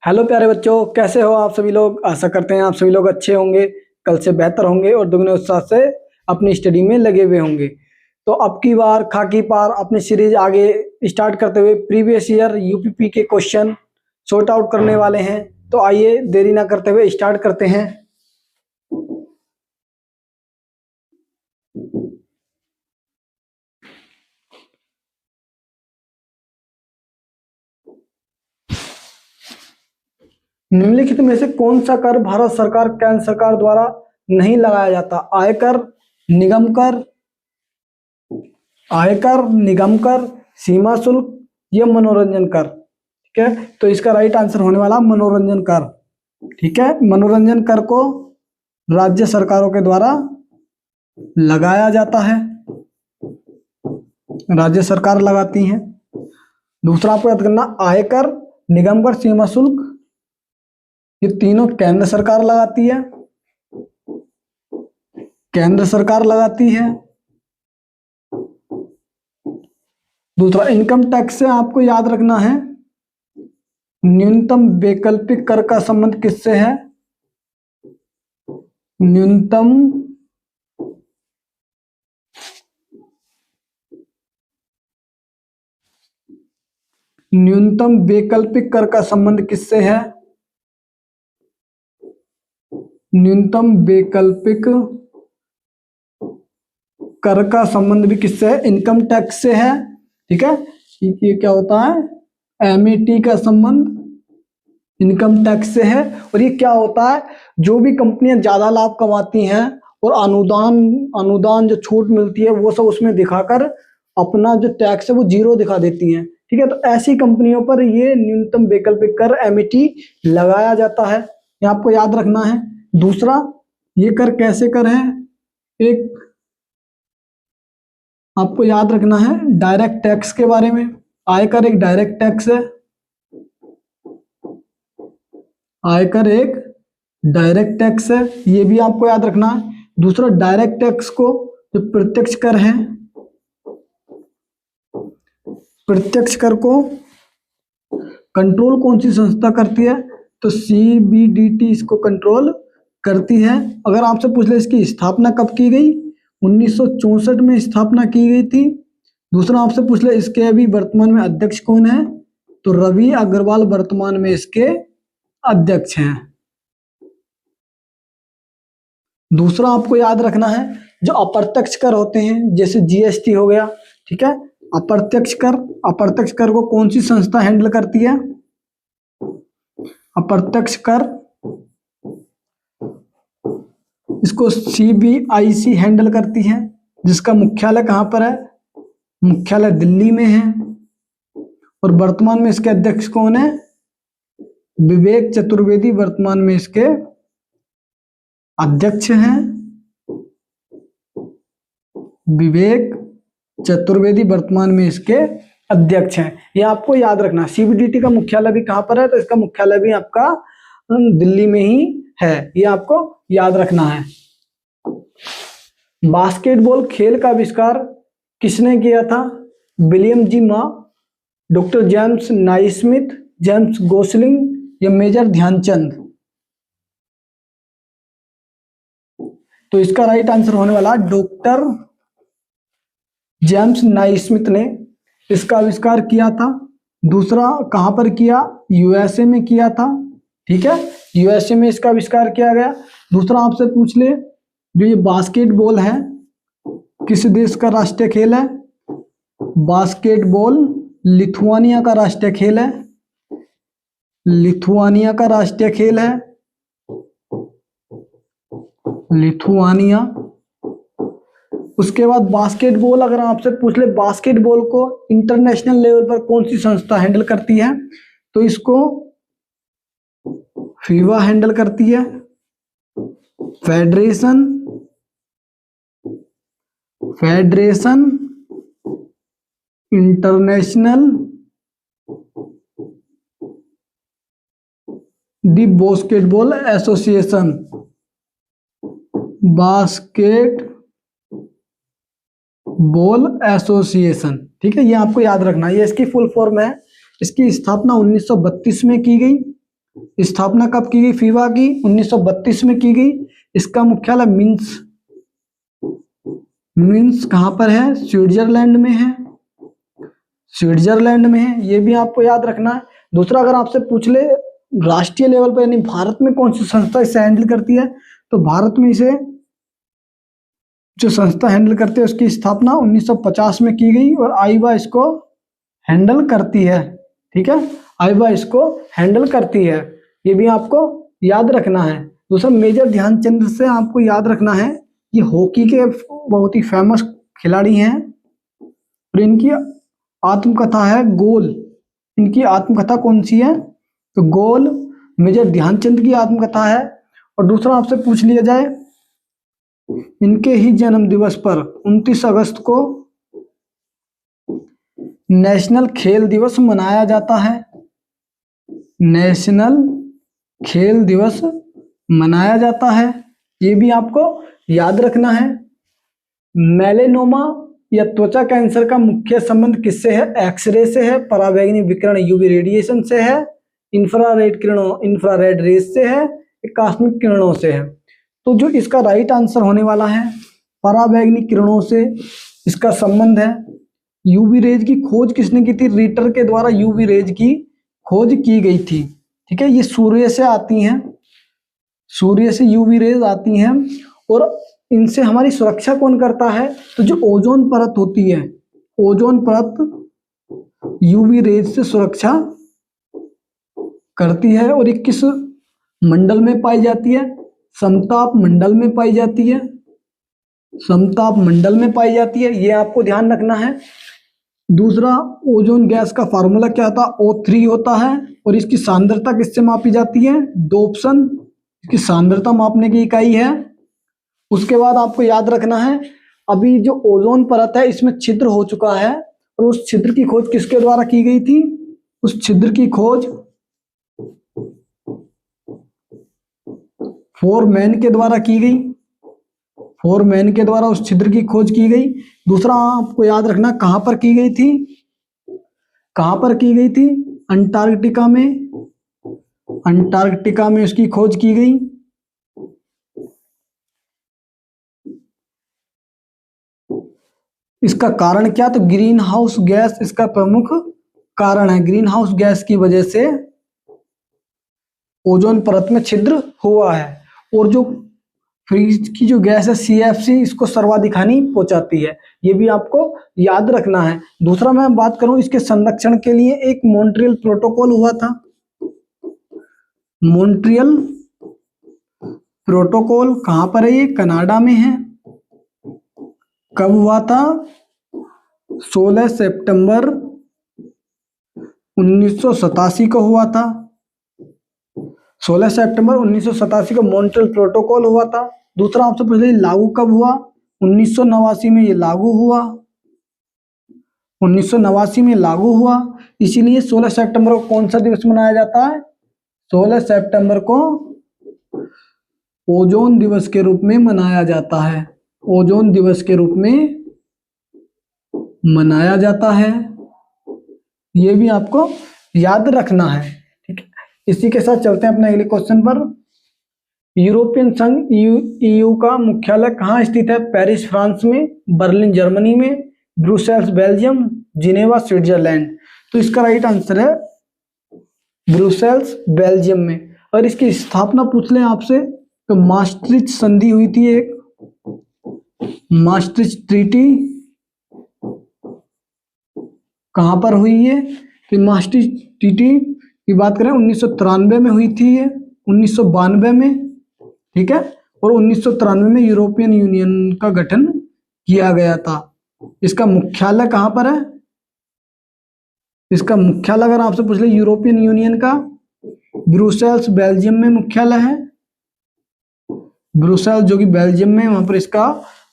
Hello प्यारे बच्चों, कैसे हो आप सभी लोग। आशा करते हैं आप सभी लोग अच्छे होंगे, कल से बेहतर होंगे और दुगने उत्साह से अपनी स्टडी में लगे हुए होंगे। तो अब की बार खाकी पार अपनी सीरीज आगे स्टार्ट करते हुए प्रीवियस ईयर यूपीपी के क्वेश्चन सॉर्ट आउट करने वाले हैं। तो आइए देरी ना करते हुए स्टार्ट करते हैं। निम्नलिखित में से कौन सा कर भारत सरकार केंद्र सरकार द्वारा नहीं लगाया जाता। आयकर, निगम कर, निगम कर, सीमा शुल्क या मनोरंजन कर। ठीक है, तो इसका राइट आंसर होने वाला मनोरंजन कर। ठीक है, मनोरंजन कर को राज्य सरकारों के द्वारा लगाया जाता है, राज्य सरकार लगाती हैं। दूसरा आपको याद करना, आयकर, निगम कर, सीमा शुल्क ये तीनों केंद्र सरकार लगाती है, केंद्र सरकार लगाती है। दूसरा इनकम टैक्स से आपको याद रखना है, न्यूनतम वैकल्पिक कर का संबंध किससे है। न्यूनतम वैकल्पिक कर का संबंध किससे है। न्यूनतम वैकल्पिक कर का संबंध भी किससे है, इनकम टैक्स से है। ठीक है, ये क्या होता है, एमईटी का संबंध इनकम टैक्स से है। और ये क्या होता है, जो भी कंपनियां ज्यादा लाभ कमाती हैं और अनुदान जो छूट मिलती है वो सब उसमें दिखाकर अपना जो टैक्स है वो जीरो दिखा देती हैं। ठीक है, तो ऐसी कंपनियों पर ये न्यूनतम वैकल्पिक कर एमईटी लगाया जाता है, ये आपको याद रखना है। दूसरा, ये कर कैसे कर है, एक आपको याद रखना है डायरेक्ट टैक्स के बारे में। आयकर एक डायरेक्ट टैक्स है, आयकर एक डायरेक्ट टैक्स है, ये भी आपको याद रखना है। दूसरा, डायरेक्ट टैक्स को जो प्रत्यक्ष कर है, प्रत्यक्ष कर को कंट्रोल कौन सी संस्था करती है, तो सीबीडीटी इसको कंट्रोल करती है। अगर आपसे पूछ ले इसकी स्थापना कब की गई, 1964 में स्थापना की गई थी। दूसरा आपसे पूछ ले इसके अभी वर्तमान में अध्यक्ष कौन है, तो रवि अग्रवाल वर्तमान में इसके अध्यक्ष हैं। दूसरा आपको याद रखना है, जो अप्रत्यक्ष कर होते हैं जैसे जीएसटी हो गया। ठीक है, अप्रत्यक्ष कर को कौन सी संस्था हैंडल करती है, अप्रत्यक्ष कर इसको सीबीआईसी हैंडल करती है, जिसका मुख्यालय कहां पर है, मुख्यालय दिल्ली में है। और वर्तमान में इसके अध्यक्ष कौन है, विवेक चतुर्वेदी वर्तमान में इसके अध्यक्ष हैं। विवेक चतुर्वेदी वर्तमान में इसके अध्यक्ष हैं, ये आपको याद रखना। सीबीडीटी का मुख्यालय भी कहां पर है, तो इसका मुख्यालय भी आपका दिल्ली में ही है, ये आपको याद रखना है। बास्केटबॉल खेल का आविष्कार किसने किया था, विलियम जी मा, doctor James Naismith, James Gosling या मेजर ध्यानचंद। तो इसका राइट आंसर होने वाला डॉक्टर जेम्स नाइस्मिथ ने इसका आविष्कार किया था। दूसरा कहां पर किया, यूएसए में किया था। ठीक है, यूएसए में इसका आविष्कार किया गया। दूसरा आपसे पूछ ले, जो ये बास्केटबॉल है किस देश का राष्ट्रीय खेल है, बास्केटबॉल लिथुआनिया का राष्ट्रीय खेल है, लिथुआनिया का राष्ट्रीय खेल है, लिथुआनिया। उसके बाद बास्केटबॉल, अगर आपसे पूछ ले बास्केटबॉल को इंटरनेशनल लेवल पर कौन सी संस्था हैंडल करती है, तो इसको फीफा हैंडल करती है, federation international de basketball association, basketball association. ठीक है, ये आपको याद रखना, ये इसकी फुल फॉर्म है। इसकी स्थापना 1932 में की गई। स्थापना कब की गई फीबा की? 1932 में की गई। इसका मुख्यालय मिन्स कहां पर है? स्विट्जरलैंड में है। स्विट्जरलैंड में है, ये भी आपको याद रखना है। दूसरा, अगर आपसे पूछ ले राष्ट्रीय लेवल पर यानी भारत में कौन सी संस्था इसे हैंडल करती है, तो भारत में इसे जो संस्था हैंडल करती है उसकी स्थापना 1950 में की गई और आईबा इसको हैंडल करती है। ठीक है, आईबा इसको हैंडल करती है, ये भी आपको याद रखना है। दूसरा, मेजर ध्यानचंद से आपको याद रखना है, ये हॉकी के बहुत ही फेमस खिलाड़ी हैं और इनकी आत्मकथा है गोल। इनकी आत्मकथा कौन सी है? तो गोल मेजर ध्यानचंद की आत्मकथा है। और दूसरा आपसे पूछ लिया जाए, इनके ही जन्म दिवस पर 29 अगस्त को नेशनल खेल दिवस मनाया जाता है। नेशनल खेल दिवस मनाया जाता है, ये भी आपको याद रखना है। मेलेनोमा या त्वचा कैंसर का मुख्य संबंध किससे है? एक्सरे से है, पराबैंगनी विकिरण यूवी रेडिएशन से है, इंफ्रारेड किरणों इंफ्रारेड रेज से है, कॉस्मिक किरणों से है। तो जो इसका राइट आंसर होने वाला है, पराबैंगनी किरणों से इसका संबंध है। यूवी रेज की खोज किसने की थी? रिटर के द्वारा यूवी रेज की खोज की गई थी। ठीक है, ये सूर्य से आती हैं, सूर्य से यूवी रेज आती हैं और इनसे हमारी सुरक्षा कौन करता है? तो जो ओजोन परत होती है, ओजोन परत यूवी रेज से सुरक्षा करती है। और ये किस मंडल में पाई जाती है? समताप मंडल में पाई जाती है। समताप मंडल में पाई जाती है, ये आपको ध्यान रखना है। दूसरा, ओजोन गैस का फार्मूला क्या था? O3 होता है और इसकी सांद्रता किससे मापी जाती है? डोप्सन इसकी सांद्रता मापने की इकाई है। उसके बाद आपको याद रखना है, अभी जो ओजोन परत है इसमें छिद्र हो चुका है और उस छिद्र की खोज किसके द्वारा की गई थी? उस छिद्र की खोज फोरमैन के द्वारा की गई। फोरमैन के द्वारा उस छिद्र की खोज की गई। दूसरा आपको याद रखना, कहां पर की गई थी? कहां पर की गई थी? अंटार्कटिका में। अंटार्कटिका में उसकी खोज की गई। इसका कारण क्या? तो ग्रीन हाउस गैस इसका प्रमुख कारण है। ग्रीन हाउस गैस की वजह से ओजोन परत में छिद्र हुआ है। और जो फ्रीज की जो गैस है CFC, इसको सर्वाधिक हानि पहुंचाती है, ये भी आपको याद रखना है। दूसरा, मैं बात करूं इसके संरक्षण के लिए एक मॉन्ट्रियल प्रोटोकॉल हुआ था। मॉन्ट्रियल प्रोटोकॉल कहां पर है? ये कनाडा में है। कब हुआ था? 16 सितंबर 1987 को हुआ था। 16 सितंबर 1987 को मॉन्ट्रियल प्रोटोकॉल हुआ था। दूसरा आपसे पूछ लीजिए, लागू कब हुआ? 1989 में ये लागू हुआ। 1989 में लागू हुआ, इसीलिए 16 सितंबर को कौन सा दिवस मनाया जाता है? 16 सितंबर को ओजोन दिवस के रूप में मनाया जाता है। ओजोन दिवस के रूप में मनाया जाता है, ये भी आपको याद रखना है। ठीक है, इसी के साथ चलते हैं अपने अगले क्वेश्चन पर। यूरोपियन संघ EU का मुख्यालय कहाँ स्थित है? पेरिस फ्रांस में, बर्लिन जर्मनी में, ब्रुसेल्स बेल्जियम, जिनेवा स्विट्जरलैंड। तो इसका राइट आंसर है ब्रुसेल्स बेल्जियम में। और इसकी स्थापना पूछ लें आपसे, तो maastricht संधि हुई थी एक, maastricht ट्रीटी कहां पर हुई है? तो maastricht ट्रीटी की बात करें 1993 में हुई थी ये, 1992 में। ठीक है, और 1993 में यूरोपियन यूनियन का गठन किया गया था। इसका मुख्यालय कहां पर है? इसका मुख्यालय अगर आपसे पूछ ले यूरोपियन यूनियन का, ब्रुसेल्स बेल्जियम में मुख्यालय है। ब्रुसेल्स जो कि बेल्जियम में, वहां पर इसका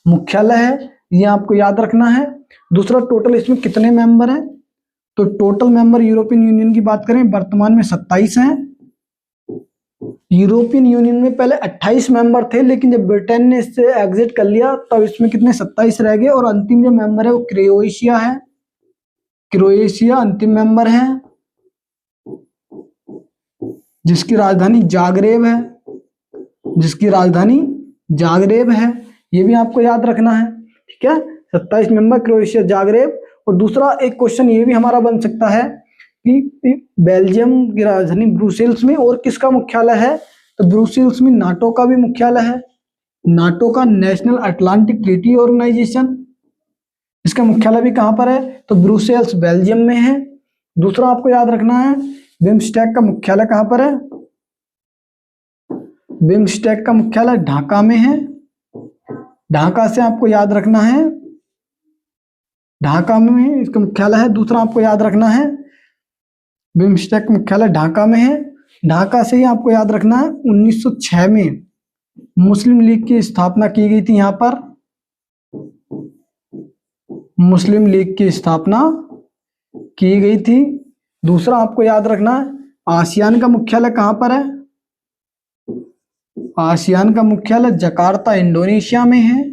मुख्यालय है, ये आपको याद रखना है। दूसरा, टोटल इसमें कितने मेंबर हैं? तो टोटल मेंबर यूरोपियन यूनियन की बात करें वर्तमान में 27 हैं। यूरोपियन यूनियन में पहले 28 मेंबर थे, लेकिन जब ब्रिटेन ने इससे एग्जिट कर लिया तब इसमें कितने 27 रह गए। और अंतिम जो मेंबर है वो क्रोएशिया है। क्रोएशिया अंतिम मेंबर है। जिसकी राजधानी जागरेब है, जिसकी राजधानी जागरेब है, ये भी आपको याद रखना है। ठीक है, 27 नंबर क्रोएशिया जागरेब। और दूसरा एक क्वेश्चन ये भी हमारा बन सकता है कि बेल्जियम की राजधानी ब्रुसेल्स में और किसका मुख्यालय है, तो ब्रुसेल्स में नाटो का भी मुख्यालय है, नाटो का नेशनल अटलांटिक ट्रीटी ऑर्गेनाइजेशन, इसका मुख्यालय भी कहां पर है, तो ब्रुसेल्स बेल्जियम में है। दूसरा आपको याद रखना है बिम्स्टेक का मुख्यालय कहां पर है, बिम्स्टेक का मुख्यालय ढाका में है, ढाका से आपको याद रखना है, ढाका में इसका मुख्यालय है। दूसरा आपको याद रखना है बिम्स्टेक का मुख्यालय ढाका में है, ढाका से ही आपको याद रखना है 1906 में मुस्लिम लीग की स्थापना की गई थी, यहां पर मुस्लिम लीग की स्थापना की गई थी। दूसरा आपको याद रखना है आसियान का मुख्यालय कहां पर है, आसियान का मुख्यालय जकार्ता इंडोनेशिया में है,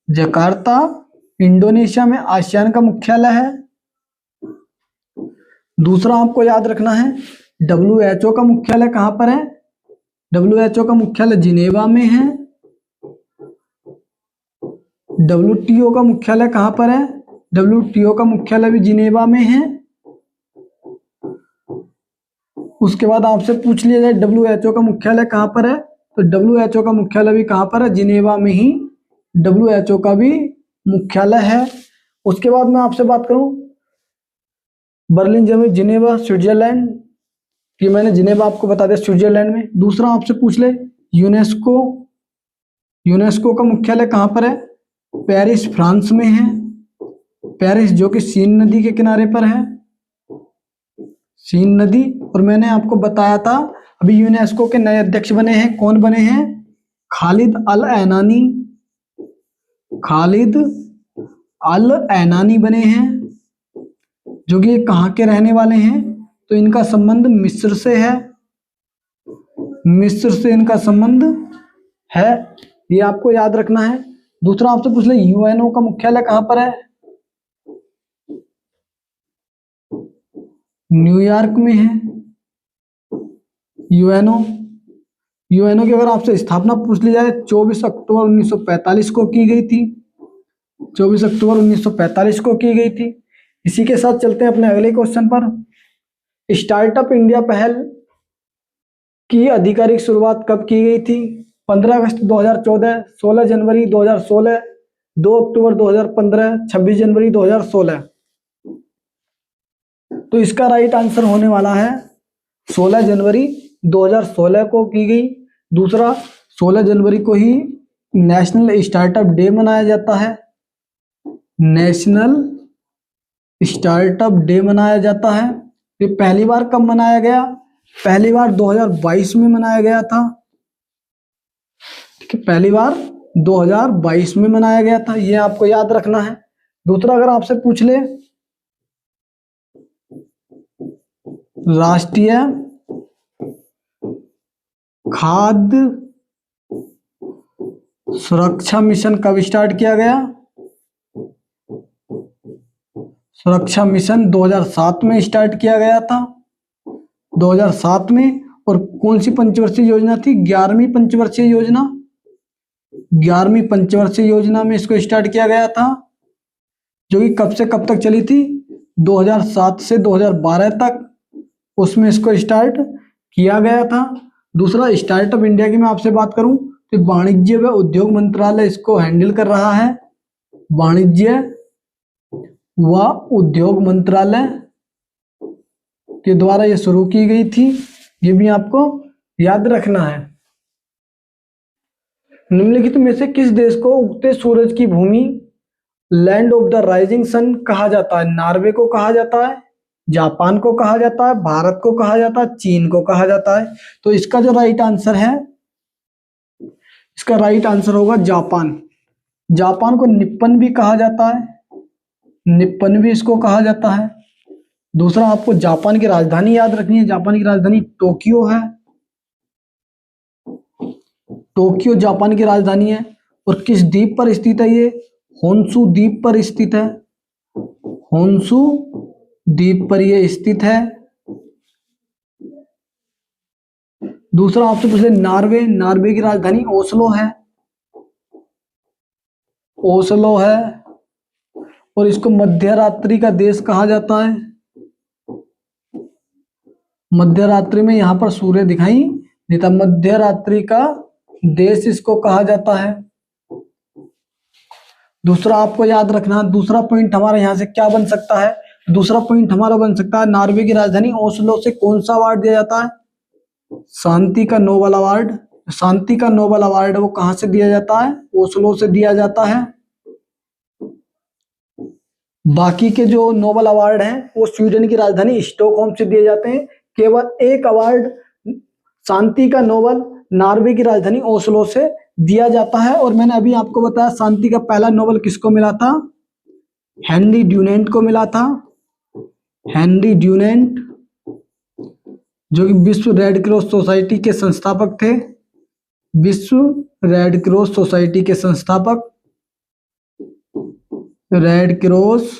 जकार्ता इंडोनेशिया में आसियान का मुख्यालय है। दूसरा आपको याद रखना है WHO का मुख्यालय कहां पर है, WHO का मुख्यालय जिनेवा में है, WTO का मुख्यालय कहां पर है, WTO का मुख्यालय भी जिनेवा में है। उसके बाद आपसे पूछ लिया जाए WHO का मुख्यालय कहां पर है, तो WHO का मुख्यालय भी कहां पर है, जिनेवा में ही WHO का भी मुख्यालय है। उसके बाद मैं आपसे बात करूं बर्लिन, जर्मनी, जिनेवा स्विट्जरलैंड, कि मैंने जिनेवा आपको बता दिया स्विट्जरलैंड में। दूसरा आपसे पूछ ले यूनेस्को, यूनेस्को का मुख्यालय कहां पर है, पेरिस फ्रांस में है, पेरिस जो कि सीन नदी के किनारे पर है, सीन नदी। और मैंने आपको बताया था अभी यूनेस्को के नए अध्यक्ष बने हैं, कौन बने हैं, खालिद अल ऐनानी, खालिद अल ऐनानी बने हैं, जो कि कहाँ के रहने वाले हैं, तो इनका संबंध मिस्र से है, मिस्र से इनका संबंध है, ये आपको याद रखना है। दूसरा आपसे पूछ ले यूएनओ का मुख्यालय कहां पर है, न्यूयॉर्क में है यूएनओ। यूएनओ की अगर आपसे स्थापना पूछ ली जाए 24 अक्टूबर 1945 को की गई थी, 24 अक्टूबर 1945 को की गई थी। इसी के साथ चलते हैं अपने अगले क्वेश्चन पर। स्टार्टअप इंडिया पहल की आधिकारिक शुरुआत कब की गई थी, 15 अगस्त 2014, 16 जनवरी 2016, 2 अक्टूबर 2015, 26 जनवरी 2016। तो इसका राइट आंसर होने वाला है 16 जनवरी 2016 को की गई। दूसरा 16 जनवरी को ही नेशनल स्टार्टअप डे मनाया जाता है, नेशनल स्टार्टअप डे मनाया जाता है। ये पहली बार कब मनाया गया, पहली बार 2022 में मनाया गया था, ठीक है, पहली बार 2022 में मनाया गया था, ये आपको याद रखना है। दूसरा अगर आपसे पूछ ले राष्ट्रीय खाद्य सुरक्षा मिशन कब स्टार्ट किया गया, सुरक्षा मिशन 2007 में स्टार्ट किया गया था, 2007 में। और कौन सी पंचवर्षीय योजना थी, 11वीं पंचवर्षीय योजना, 11वीं पंचवर्षीय योजना में इसको स्टार्ट किया गया था, जो कि कब से कब तक चली थी, 2007 से 2012 तक, उसमें इसको स्टार्ट किया गया था। दूसरा स्टार्टअप इंडिया की मैं आपसे बात करूं तो वाणिज्य व उद्योग मंत्रालय इसको हैंडल कर रहा है, वाणिज्य व उद्योग मंत्रालय के द्वारा ये शुरू की गई थी, ये भी आपको याद रखना है। निम्नलिखित में से किस देश को उगते सूरज की भूमि land of the rising sun कहा जाता है, नॉर्वे को कहा जाता है, जापान को कहा जाता है, भारत को कहा जाता है, चीन को कहा जाता है। तो इसका जो राइट आंसर है, इसका राइट आंसर होगा जापान। जापान को निप्पन भी कहा जाता है, निप्पन भी इसको कहा जाता है। दूसरा आपको जापान की राजधानी याद रखनी है, जापान की राजधानी टोक्यो है, टोक्यो जापान की राजधानी है। और किस द्वीप पर स्थित है ये, होन्शु द्वीप पर स्थित है, होन्शु द्वीप पर ये स्थित है। दूसरा आपसे पूछ ले नॉर्वे, नॉर्वे की राजधानी ओस्लो है, ओस्लो है। और इसको मध्य रात्रि का देश कहा जाता है। मध्य रात्रि में यहां पर सूर्य दिखाई देता, मध्य रात्रि का देश इसको कहा जाता है। दूसरा आपको याद रखना, दूसरा पॉइंट हमारा यहां से क्या बन सकता है, दूसरा पॉइंट हमारा बन सकता है नॉर्वे की राजधानी ओस्लो से कौन सा अवार्ड दिया जाता है, शांति का नोबेल अवार्ड। शांति का नोबेल अवार्ड वो कहां से दिया जाता है, ओस्लो से दिया जाता है। बाकी के जो नोबेल अवार्ड हैं वो स्वीडन की राजधानी स्टॉकहोम से दिए जाते हैं। केवल एक अवार्ड शांति का नोबेल नॉर्वे की राजधानी ओस्लो से दिया जाता है। और मैंने अभी आपको बताया शांति का पहला नोबेल किसको मिला था, हेनरी ड्यूनेंट को मिला था। हेनरी ड्यूनेंट जो कि विश्व रेड क्रॉस सोसाइटी के संस्थापक थे, विश्व रेड क्रॉस सोसाइटी के संस्थापक, रेड क्रॉस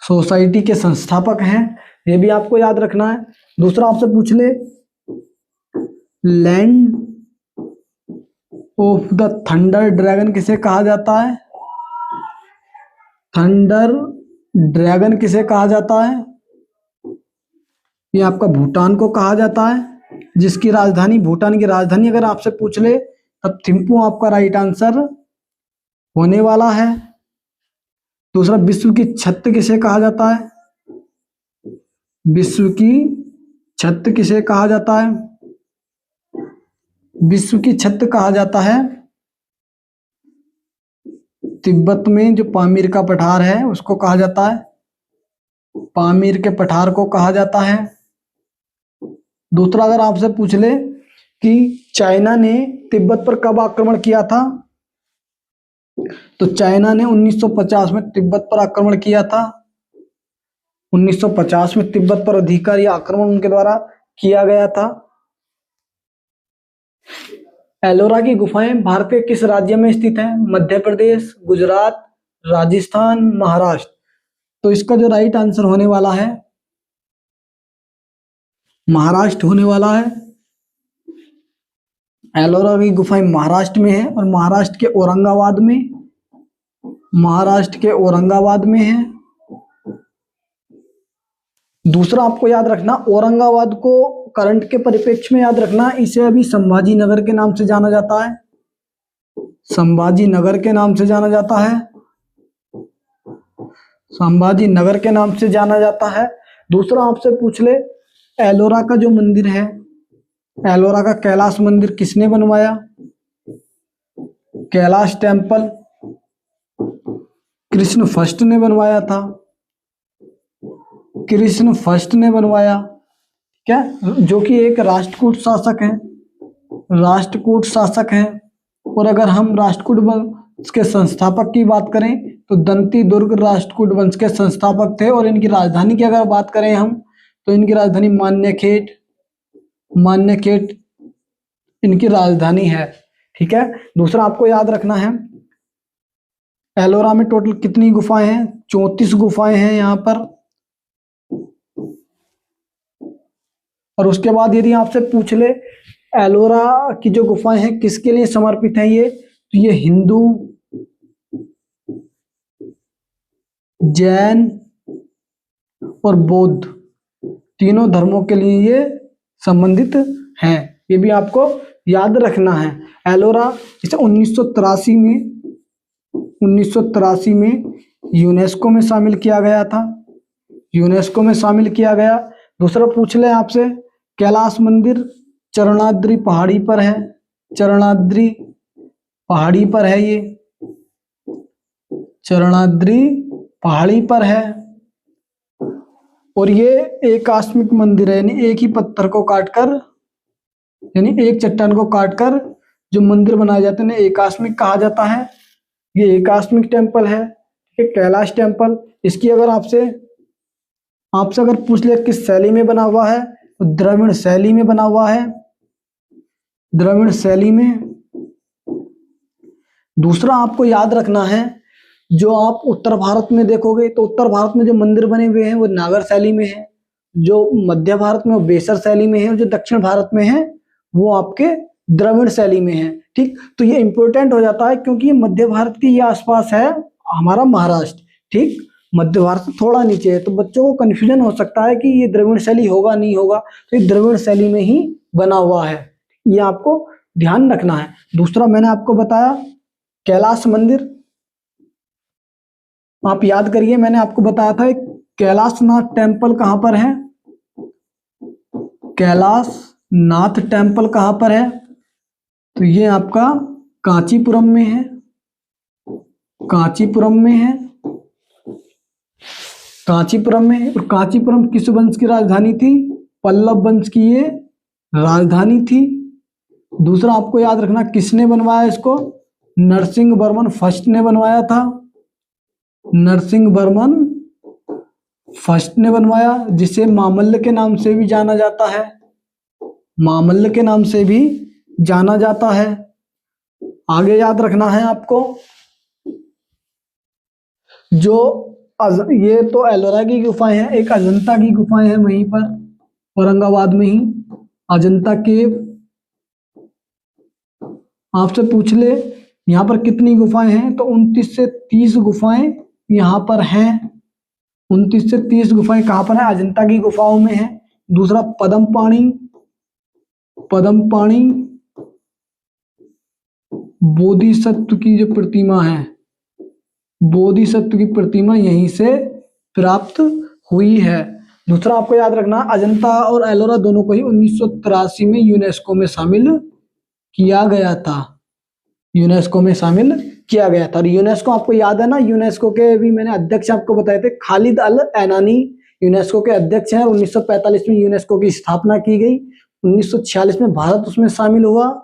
सोसाइटी के संस्थापक हैं, ये भी आपको याद रखना है। दूसरा आपसे पूछ ले land of the thunder dragon किसे कहा जाता है, थंडर ड्रैगन किसे कहा जाता है, ये आपका भूटान को कहा जाता है, जिसकी राजधानी, भूटान की राजधानी अगर आपसे पूछ ले तब थिम्पू आपका राइट आंसर होने वाला है। दूसरा विश्व की छत किसे कहा जाता है, विश्व की छत किसे कहा जाता है, विश्व की छत कहा जाता है तिब्बत में जो पामीर का पठार है उसको कहा जाता है, पामीर के पठार को कहा जाता है। दूसरा अगर आपसे पूछ ले कि चाइना ने तिब्बत पर कब आक्रमण किया था, तो चाइना ने 1950 में तिब्बत पर आक्रमण किया था। 1950 में तिब्बत पर अधिकारी आक्रमण उनके द्वारा किया गया था। एलोरा की गुफाएं भारत के किस राज्य में स्थित हैं, मध्य प्रदेश, गुजरात, राजस्थान, महाराष्ट्र। तो इसका जो राइट आंसर होने वाला है महाराष्ट्र होने वाला है। एलोरा की गुफाएं महाराष्ट्र में है और महाराष्ट्र के औरंगाबाद में, महाराष्ट्र के औरंगाबाद में है। दूसरा आपको याद रखना, औरंगाबाद को करंट के परिप्रेक्ष्य में याद रखना, इसे अभी संभाजी नगर के नाम से जाना जाता है, संभाजी नगर के नाम से जाना जाता है, संभाजी नगर के नाम से जाना जाता है। दूसरा आपसे पूछ ले एलोरा का जो मंदिर है, एलोरा का कैलाश मंदिर किसने बनवाया, कैलाश टेम्पल कृष्ण फर्स्ट ने बनवाया था, कृष्ण फर्स्ट ने बनवाया क्या, जो कि एक राष्ट्रकूट शासक है, राष्ट्रकूट शासक है। और अगर हम राष्ट्रकूट वंश के संस्थापक की बात करें तो दंती दुर्ग राष्ट्रकूट वंश के संस्थापक थे। और इनकी राजधानी की अगर बात करें हम तो इनकी राजधानी मान्यखेट, मान्यखेट इनकी राजधानी है। ठीक है। दूसरा आपको याद रखना है एलोरा में टोटल कितनी गुफाएं हैं, 34 गुफाएं हैं यहाँ पर। और उसके बाद यदि आपसे पूछ ले एलोरा की जो गुफाएं हैं किसके लिए समर्पित हैं, ये तो ये हिंदू, जैन और बौद्ध तीनों धर्मों के लिए ये संबंधित हैं, ये भी आपको याद रखना है। एलोरा इसे 1983 में यूनेस्को में शामिल किया गया था, यूनेस्को में शामिल किया गया। दूसरा पूछ ले आपसे कैलाश मंदिर चरणाद्री पहाड़ी पर है, चरणाद्री पहाड़ी पर है, ये चरणाद्री पहाड़ी पर है। और ये एक आकस्मिक मंदिर है, यानी एक ही पत्थर को काटकर, यानी एक चट्टान को काटकर जो मंदिर बनाए जाते हैं एक आकस्मिक कहा जाता है। ये एक आकस्मिक टेम्पल है, कैलाश टेम्पल। इसकी अगर आपसे अगर पूछ ले किस शैली में बना हुआ है तो द्रविड़ शैली में बना हुआ है, द्रविड़ शैली में। दूसरा आपको याद रखना है जो आप उत्तर भारत में देखोगे तो उत्तर भारत में जो मंदिर बने हुए हैं वो नागर शैली में है, जो मध्य भारत में वो बेसर शैली में है, और जो दक्षिण भारत में है वो आपके द्रविड़ शैली में है। ठीक, तो ये इंपॉर्टेंट हो जाता है क्योंकि ये मध्य भारत के ये आसपास है हमारा महाराष्ट्र। ठीक, मध्य भारत से थोड़ा नीचे है, तो बच्चों को कंफ्यूजन हो सकता है कि ये द्रविड़ शैली होगा नहीं होगा, तो ये द्रविड़ शैली में ही बना हुआ है, ये आपको ध्यान रखना है। दूसरा मैंने आपको बताया कैलाश मंदिर, आप याद करिए मैंने आपको बताया था कैलाश नाथ टेम्पल कहां पर है, कैलाश नाथ टेम्पल कहां पर है, तो ये आपका कांचीपुरम में है, कांचीपुरम में है, कांचीपुरम में है। और कांचीपुरम किस वंश की राजधानी थी, पल्लव वंश की ये राजधानी थी। दूसरा आपको याद रखना किसने बनवाया इसको, नरसिंह वर्मन फर्स्ट ने बनवाया था, नरसिंह वर्मन फर्स्ट ने बनवाया, जिसे मामल्ल के नाम से भी जाना जाता है, मामल्ल के नाम से भी जाना जाता है। आगे याद रखना है आपको जो ये तो एलोरा की गुफाएं हैं, एक अजंता की गुफाएं हैं वहीं पर औरंगाबाद में ही, अजंता केव। आपसे पूछ ले यहाँ पर कितनी गुफाएं हैं, तो 29 से 30 गुफाएं यहाँ पर हैं। 29 से 30 गुफाएं कहाँ पर है, अजंता की गुफाओं में है। दूसरा पद्मपाणी, पद्मपाणी बोधिसत्व की जो प्रतिमा है, बोधिसत्व की प्रतिमा यहीं से प्राप्त हुई है। दूसरा आपको याद रखना अजंता और एलोरा दोनों को ही 1983 में यूनेस्को में शामिल किया गया था, यूनेस्को में शामिल किया गया था। और यूनेस्को आपको याद है ना, यूनेस्को के भी मैंने अध्यक्ष आपको बताए थे, खालिद अल ऐनानी यूनेस्को के अध्यक्ष हैं। 1945 में यूनेस्को की स्थापना की गई, 1946 में भारत उसमें शामिल हुआ,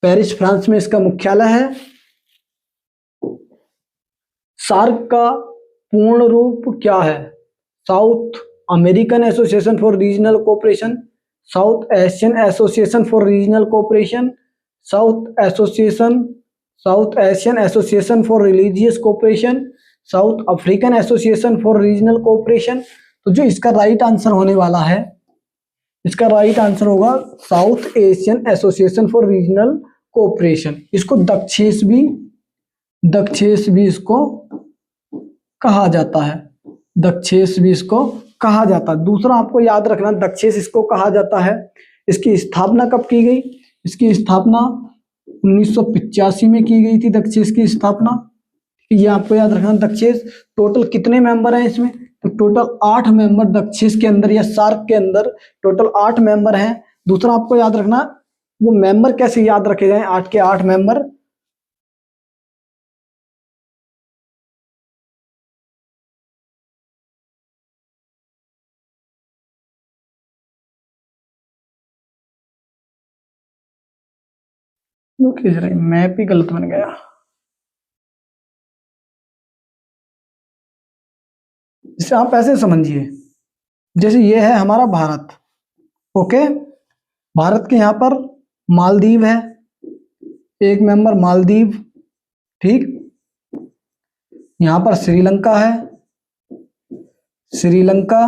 पेरिस फ्रांस में इसका मुख्यालय है। सार्क का पूर्ण रूप क्या है, south American association for regional cooperation, south Asian association for regional cooperation, south Asian association for religious cooperation, south African association for regional cooperation. तो जो इसका राइट आंसर होने वाला है, इसका राइट आंसर होगा south Asian association for regional cooperation. इसको दक्षेस भी इसको कहा जाता है, दक्षेस भी इसको कहा जाता है। दूसरा आपको याद रखना दक्षेस इसको कहा जाता है। इसकी स्थापना कब की गई, इसकी स्थापना 1985 में की गई थी, दक्षेस की स्थापना। ये आपको याद रखना दक्षेस। टोटल कितने मेंबर हैं इसमें, तो टोटल 8 मेंबर दक्षेस के अंदर या सार्क के अंदर टोटल 8 मेंबर हैं। दूसरा आपको याद रखना वो मेंबर कैसे याद रखे जाएं, 8 के 8 मेंबर। खींच रही मैप ही गलत बन गया। इसे आप ऐसे समझिए जैसे ये है हमारा भारत, ओके, भारत के यहाँ पर मालदीव है, एक मेंबर मालदीव, ठीक। यहाँ पर श्रीलंका है, श्रीलंका।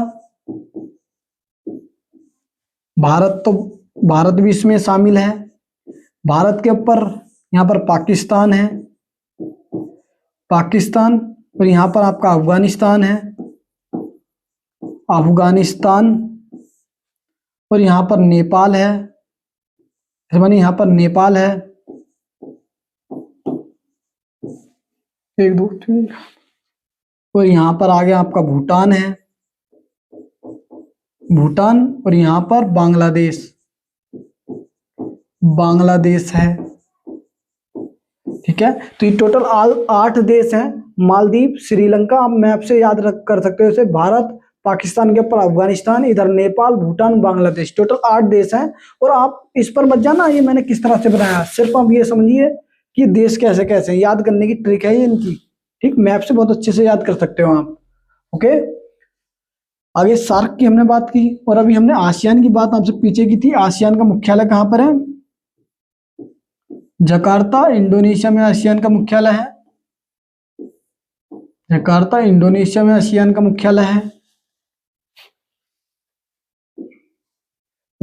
भारत भी इसमें शामिल है। भारत के ऊपर यहाँ पर पाकिस्तान है, पाकिस्तान। और यहाँ पर आपका अफगानिस्तान है, अफगानिस्तान। और यहाँ पर नेपाल है, मानी यहाँ पर नेपाल है, 1 2 3। और यहाँ पर आगे आपका भूटान है, भूटान। और यहाँ पर बांग्लादेश, बांग्लादेश है, ठीक है। तो ये टोटल 8 देश हैं। मालदीव, श्रीलंका आप मैप से याद कर सकते हो इसे, भारत, पाकिस्तान के ऊपर अफगानिस्तान, इधर नेपाल, भूटान, बांग्लादेश, टोटल 8 देश हैं। और आप इस पर मत जाना ये मैंने किस तरह से बनाया, सिर्फ आप ये समझिए कि देश कैसे कैसे याद करने की ट्रिक है ये इनकी, ठीक। मैप से बहुत अच्छे से याद कर सकते हो आप, ओके। आगे सार्क की हमने बात की, और अभी हमने आसियान की बात आपसे पीछे की थी। आसियान का मुख्यालय कहाँ पर है, जकार्ता, इंडोनेशिया में आसियान का मुख्यालय है, जकार्ता, इंडोनेशिया में आसियान का मुख्यालय है।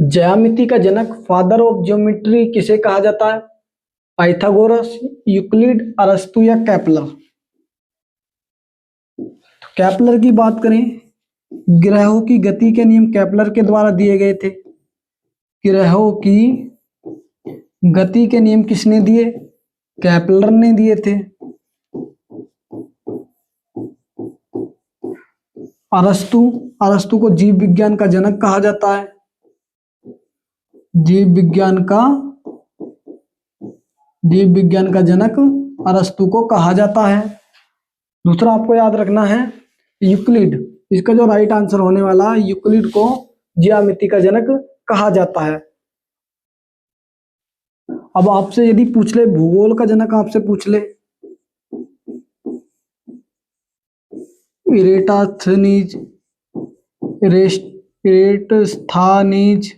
ज्यामिति का जनक, फादर ऑफ ज्योमेट्री किसे कहा जाता है? पाइथागोरस, यूक्लिड, अरस्तु या केपलर? केपलर की बात करें, ग्रहों की गति के नियम केपलर के द्वारा दिए गए थे। ग्रहों की गति के नियम किसने दिए? केपलर ने दिए थे। अरस्तु को जीव विज्ञान का जनक कहा जाता है। जीव विज्ञान का जनक अरस्तु को कहा जाता है। दूसरा आपको याद रखना है यूक्लिड, इसका जो राइट आंसर होने वाला है, यूक्लिड को ज्यामिति का जनक कहा जाता है। अब आपसे यदि पूछ ले भूगोल का जनक, आपसे पूछ ले इरेटस्थानीज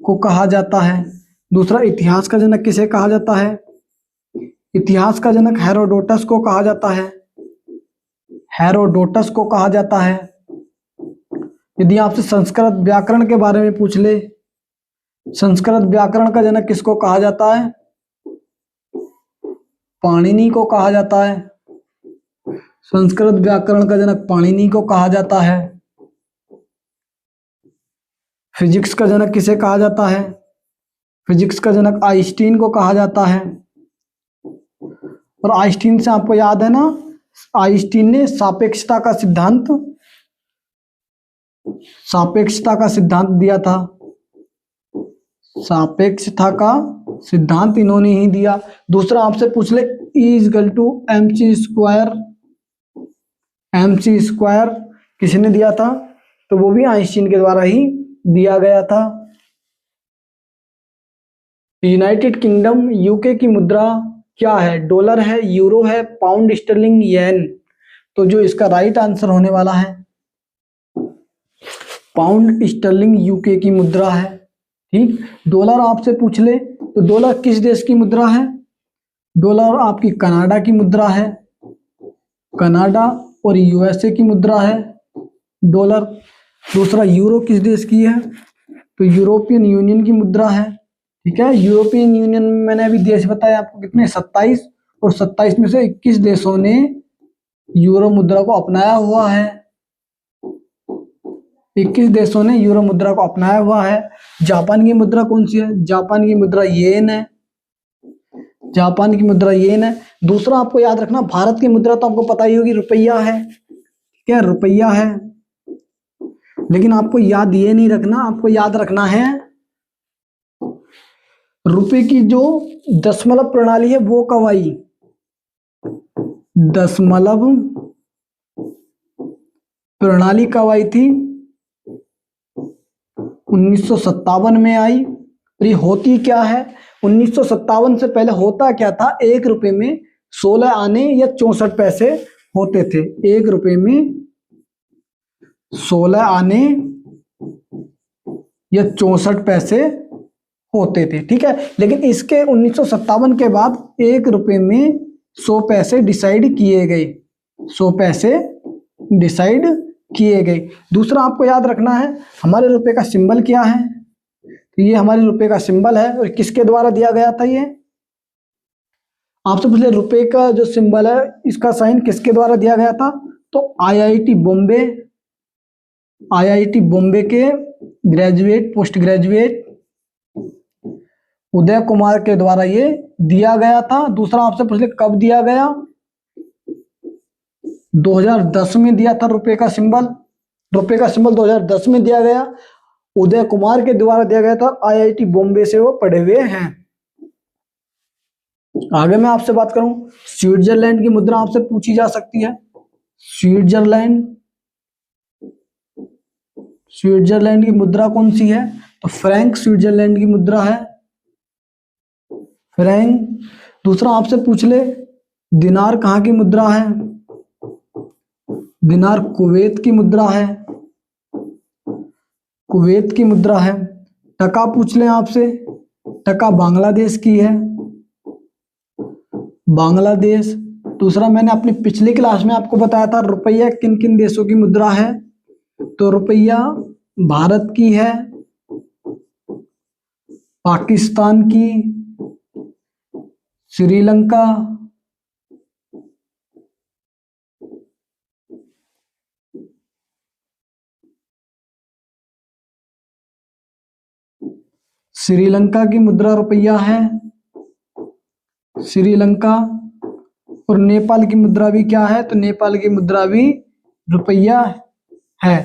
को कहा जाता है। दूसरा इतिहास का जनक किसे कहा जाता है? इतिहास का जनक हेरोडोटस को कहा जाता है। हेरोडोटस को कहा जाता है। यदि आपसे संस्कृत व्याकरण के बारे में पूछ ले, संस्कृत व्याकरण का जनक किसको कहा जाता है? पाणिनि को कहा जाता है। संस्कृत व्याकरण का जनक पाणिनि को कहा जाता है। फिजिक्स का जनक किसे कहा जाता है? फिजिक्स का जनक आइंस्टीन को कहा जाता है। और आइंस्टीन से आपको याद है ना, आइंस्टीन ने सापेक्षता का सिद्धांत दिया था। सापेक्षता का सिद्धांत इन्होंने ही दिया। दूसरा आपसे पूछ ले mc स्क्वायर किसने दिया था? तो वो भी आइंस्टीन के द्वारा ही दिया गया था। यूनाइटेड किंगडम यूके की मुद्रा क्या है? डॉलर है, यूरो है, पाउंड स्टर्लिंग, येन? तो जो इसका राइट आंसर होने वाला है पाउंड स्टर्लिंग यूके की मुद्रा है। ठीक। डॉलर आपसे पूछ ले तो डॉलर किस देश की मुद्रा है? डॉलर आपकी कनाडा की मुद्रा है। कनाडा और यूएसए की मुद्रा है डॉलर। दूसरा यूरो किस देश की है? तो यूरोपियन यूनियन की मुद्रा है। ठीक है। यूरोपियन यूनियन में मैंने अभी देश बताया आपको कितने, 27, और 27 में से 21 देशों ने यूरो मुद्रा को अपनाया हुआ है। 21 देशों ने यूरो मुद्रा को अपनाया हुआ है। जापान की मुद्रा कौन सी है? जापान की मुद्रा येन है। जापान की मुद्रा येन है। दूसरा आपको याद रखना, भारत की मुद्रा तो आपको पता ही होगी, रुपया है। क्या रुपया है? लेकिन आपको याद ये नहीं रखना, आपको याद रखना है रुपए की जो दशमलव प्रणाली है वो कब आई? दशमलव प्रणाली कब आई थी? 1957 में आई। और ये होती क्या है? 1957 से पहले होता क्या था? 1 रुपए में 16 आने या 64 पैसे होते थे। 1 रुपए में 16 आने या 64 पैसे होते थे। ठीक है। लेकिन इसके 1957 के बाद 1 रुपए में 100 पैसे डिसाइड किए गए। 100 पैसे डिसाइड किए गए। दूसरा आपको याद रखना है हमारे रुपए का सिंबल क्या है? तो ये हमारे रुपए का सिंबल है। और किसके द्वारा दिया गया था? ये आपसे पूछे रुपए का जो सिंबल है इसका साइन किसके द्वारा दिया गया था? तो आईआईटी बॉम्बे के पोस्ट ग्रेजुएट उदय कुमार के द्वारा ये दिया गया था। दूसरा आपसे पूछ ले कब दिया गया? 2010 में दिया था रुपए का सिंबल। रुपए का सिंबल 2010 में दिया गया, उदय कुमार के द्वारा दिया गया था। आईआईटी बॉम्बे से वो पढ़े हुए हैं। आगे मैं आपसे बात करूं, स्विट्जरलैंड की मुद्रा आपसे पूछी जा सकती है। स्विट्जरलैंड की मुद्रा कौन सी है? तो फ्रैंक स्विट्जरलैंड की मुद्रा है, फ्रैंक। दूसरा आपसे पूछ ले दिनार कहाँ की मुद्रा है? दिनार कुवैत की मुद्रा है, कुवैत की मुद्रा है। टका पूछ ले आपसे, टका बांग्लादेश की है, बांग्लादेश। दूसरा मैंने अपनी पिछली क्लास में आपको बताया था रुपया किन किन देशों की मुद्रा है। तो रुपया भारत की है, पाकिस्तान की, श्रीलंका, श्रीलंका की मुद्रा रुपया है श्रीलंका। और नेपाल की मुद्रा भी क्या है? तो नेपाल की मुद्रा भी रुपया है।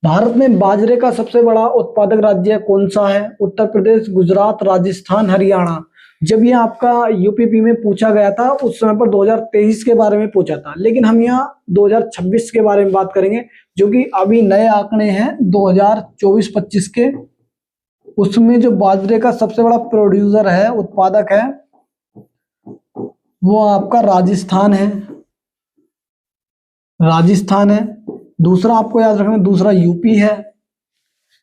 भारत में बाजरे का सबसे बड़ा उत्पादक राज्य कौन सा है? उत्तर प्रदेश, गुजरात, राजस्थान, हरियाणा। जब ये आपका यूपीपी में पूछा गया था उस समय पर 2023 के बारे में पूछा था, लेकिन हम यहाँ 2026 के बारे में बात करेंगे, जो कि अभी नए आंकड़े हैं 2024-25 के। उसमें जो बाजरे का सबसे बड़ा प्रोड्यूसर है, उत्पादक है, वो आपका राजस्थान है। राजस्थान है। दूसरा आपको याद रखना, दूसरा यूपी है।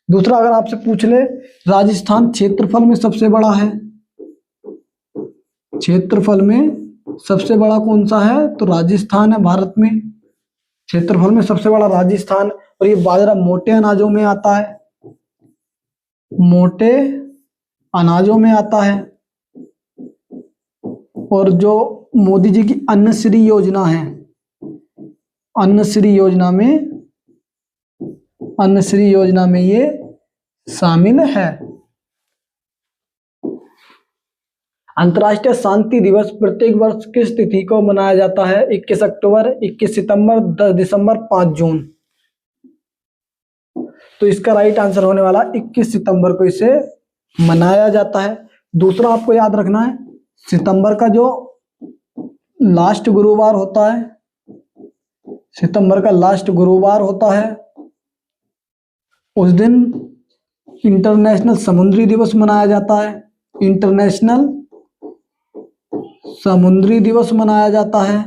दूसरा अगर आपसे पूछ ले, राजस्थान क्षेत्रफल में सबसे बड़ा है, क्षेत्रफल में सबसे बड़ा कौन सा है? तो राजस्थान है भारत में, क्षेत्रफल में सबसे बड़ा राजस्थान। और ये बाजरा मोटे अनाजों में आता है, मोटे अनाजों में आता है। और जो मोदी जी की अन्नश्री योजना है, अन्नश्री योजना में ये शामिल है। अंतर्राष्ट्रीय शांति दिवस प्रत्येक वर्ष किस तिथि को मनाया जाता है? 21 अक्टूबर, 21 सितंबर, 10 दिसंबर, 5 जून। तो इसका राइट आंसर होने वाला 21 सितंबर को इसे मनाया जाता है। दूसरा आपको याद रखना है, सितंबर का जो लास्ट गुरुवार होता है, सितंबर का लास्ट गुरुवार होता है, उस दिन इंटरनेशनल समुद्री दिवस मनाया जाता है। इंटरनेशनल समुद्री दिवस मनाया जाता है।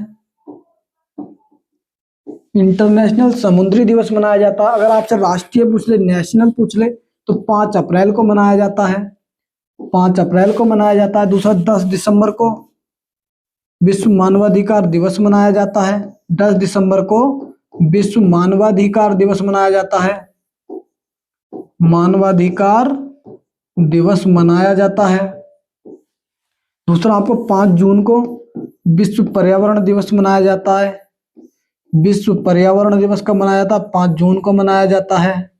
इंटरनेशनल समुद्री दिवस मनाया जाता है। अगर आपसे राष्ट्रीय पूछ ले, नेशनल पूछ ले, तो 5 अप्रैल को मनाया जाता है, 5 अप्रैल को मनाया जाता है। दूसरा 10 दिसंबर को विश्व मानवाधिकार दिवस मनाया जाता है। 10 दिसंबर को विश्व मानवाधिकार दिवस मनाया जाता है, मानवाधिकार दिवस मनाया जाता है। दूसरा आपको 5 जून को विश्व पर्यावरण दिवस मनाया जाता है। विश्व पर्यावरण दिवस कब मनाया जाता है? 5 जून को मनाया जाता है,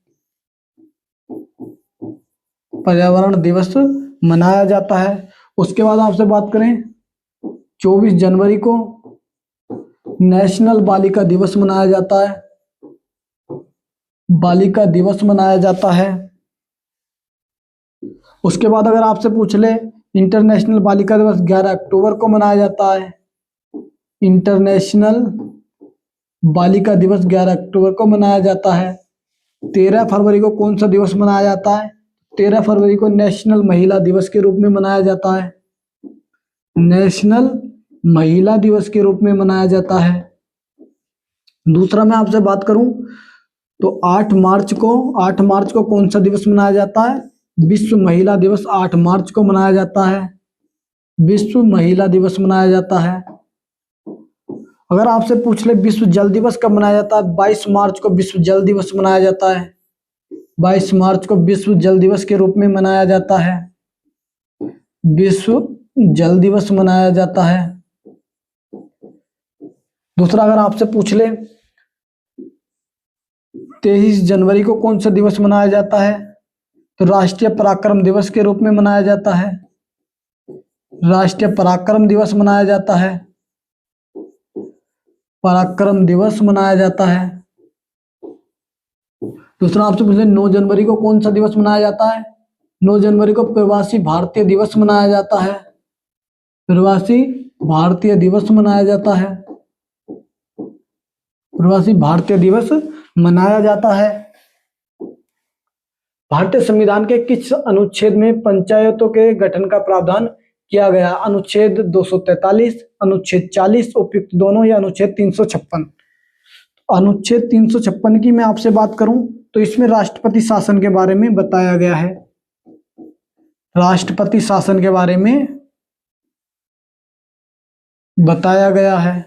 पर्यावरण दिवस मनाया जाता है। उसके बाद आपसे बात करें, 24 जनवरी को नेशनल बालिका दिवस मनाया जाता है, बालिका दिवस मनाया जाता है। उसके बाद अगर आपसे पूछ ले, इंटरनेशनल बालिका दिवस 11 अक्टूबर को मनाया जाता है। इंटरनेशनल बालिका दिवस 11 अक्टूबर को मनाया जाता है। 13 फरवरी को कौन सा दिवस मनाया जाता है? 13 फरवरी को नेशनल महिला दिवस के रूप में मनाया जाता है, नेशनल महिला दिवस के रूप में मनाया जाता है। दूसरा मैं आपसे बात करूं तो 8 मार्च को कौन सा दिवस मनाया जाता है? विश्व महिला दिवस 8 मार्च को मनाया जाता है, विश्व महिला दिवस मनाया जाता है। अगर आपसे पूछ ले विश्व जल दिवस कब मनाया जाता है? 22 मार्च को विश्व जल दिवस मनाया जाता है, 22 मार्च को विश्व जल दिवस के रूप में मनाया जाता है, विश्व जल दिवस मनाया जाता है। दूसरा अगर आपसे पूछ ले 23 जनवरी को कौन सा दिवस मनाया जाता है? तो राष्ट्रीय पराक्रम दिवस के रूप में मनाया जाता है, राष्ट्रीय पराक्रम दिवस मनाया जाता है, पराक्रम दिवस मनाया जाता है। दूसरा आपसे पूछ ले 9 जनवरी को कौन सा दिवस मनाया जाता है? 9 जनवरी को प्रवासी भारतीय दिवस मनाया जाता है, प्रवासी भारतीय दिवस मनाया जाता है, प्रवासी भारतीय दिवस मनाया जाता है। भारतीय संविधान के किस अनुच्छेद में पंचायतों के गठन का प्रावधान किया गया? अनुच्छेद 243, अनुच्छेद 40, उपयुक्त दोनों, या अनुच्छेद 356? अनुच्छेद 356 की मैं आपसे बात करूं तो इसमें राष्ट्रपति शासन के बारे में बताया गया है, राष्ट्रपति शासन के बारे में बताया गया है।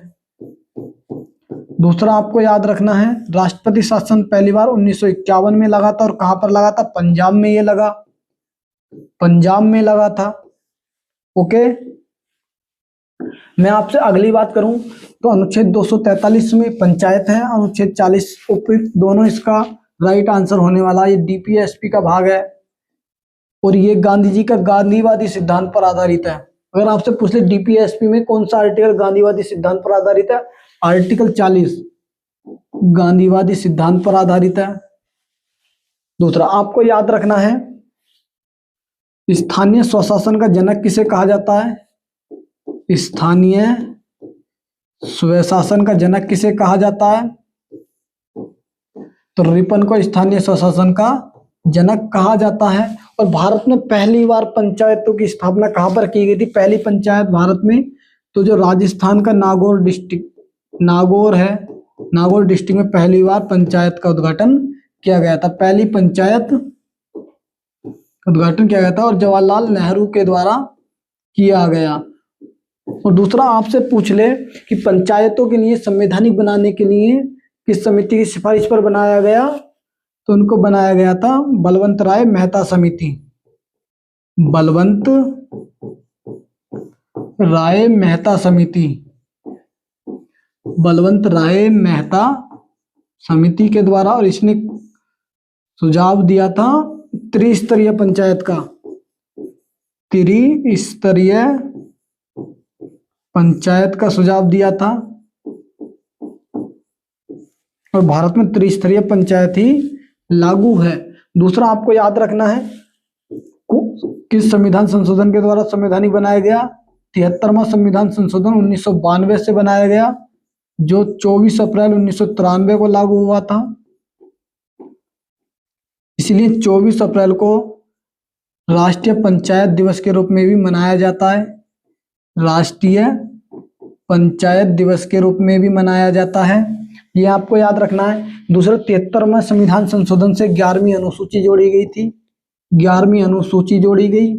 दूसरा आपको याद रखना है, राष्ट्रपति शासन पहली बार 1951 में लगा था, और कहां पर लगा था? पंजाब में ये लगा, पंजाब में लगा था। ओके, मैं आपसे अगली बात करूं तो अनुच्छेद 243 में पंचायत है, अनुच्छेद 40 उपयुक्त, दोनों इसका राइट आंसर होने वाला। ये डीपीएसपी का भाग है और ये गांधी जी का गांधीवादी सिद्धांत पर आधारित है। अगर आपसे पूछ ले डीपीएसपी में कौन सा आर्टिकल गांधीवादी सिद्धांत पर आधारित है, आर्टिकल 40 गांधीवादी सिद्धांत पर आधारित है। दूसरा आपको याद रखना है, स्थानीय स्वशासन का जनक किसे कहा जाता है? स्थानीय स्वशासन का जनक किसे कहा जाता है? तो रिपन को स्थानीय स्वशासन का जनक कहा जाता है। और भारत में पहली बार पंचायतों की स्थापना कहां पर की गई थी? पहली पंचायत भारत में तो जो राजस्थान का नागौर डिस्ट्रिक्ट, नागौर है, नागौर डिस्ट्रिक्ट में पहली बार पंचायत का उद्घाटन किया गया था। पहली पंचायत उद्घाटन किया गया था और जवाहरलाल नेहरू के द्वारा किया गया। और दूसरा आपसे पूछ ले कि पंचायतों के लिए संवैधानिक बनाने के लिए किस समिति की सिफारिश पर बनाया गया? तो उनको बनाया गया था बलवंत राय मेहता समिति, बलवंत राय मेहता समिति, बलवंत राय मेहता समिति के द्वारा। और इसने सुझाव दिया था त्रिस्तरीय पंचायत का, त्रिस्तरीय पंचायत का सुझाव दिया था। और भारत में त्रिस्तरीय पंचायत ही लागू है। दूसरा आपको याद रखना है, किस संविधान संशोधन के द्वारा संवैधानिक बनाया गया? 73वां संविधान संशोधन 1992 से बनाया गया, जो 24 अप्रैल 1993 को लागू हुआ था। इसलिए 24 अप्रैल को राष्ट्रीय पंचायत दिवस के रूप में भी मनाया जाता है, राष्ट्रीय पंचायत दिवस के रूप में भी मनाया जाता है। ये आपको याद रखना है। दूसरा 73वां संविधान संशोधन से 11वीं अनुसूची जोड़ी गई थी, 11वीं अनुसूची जोड़ी गई।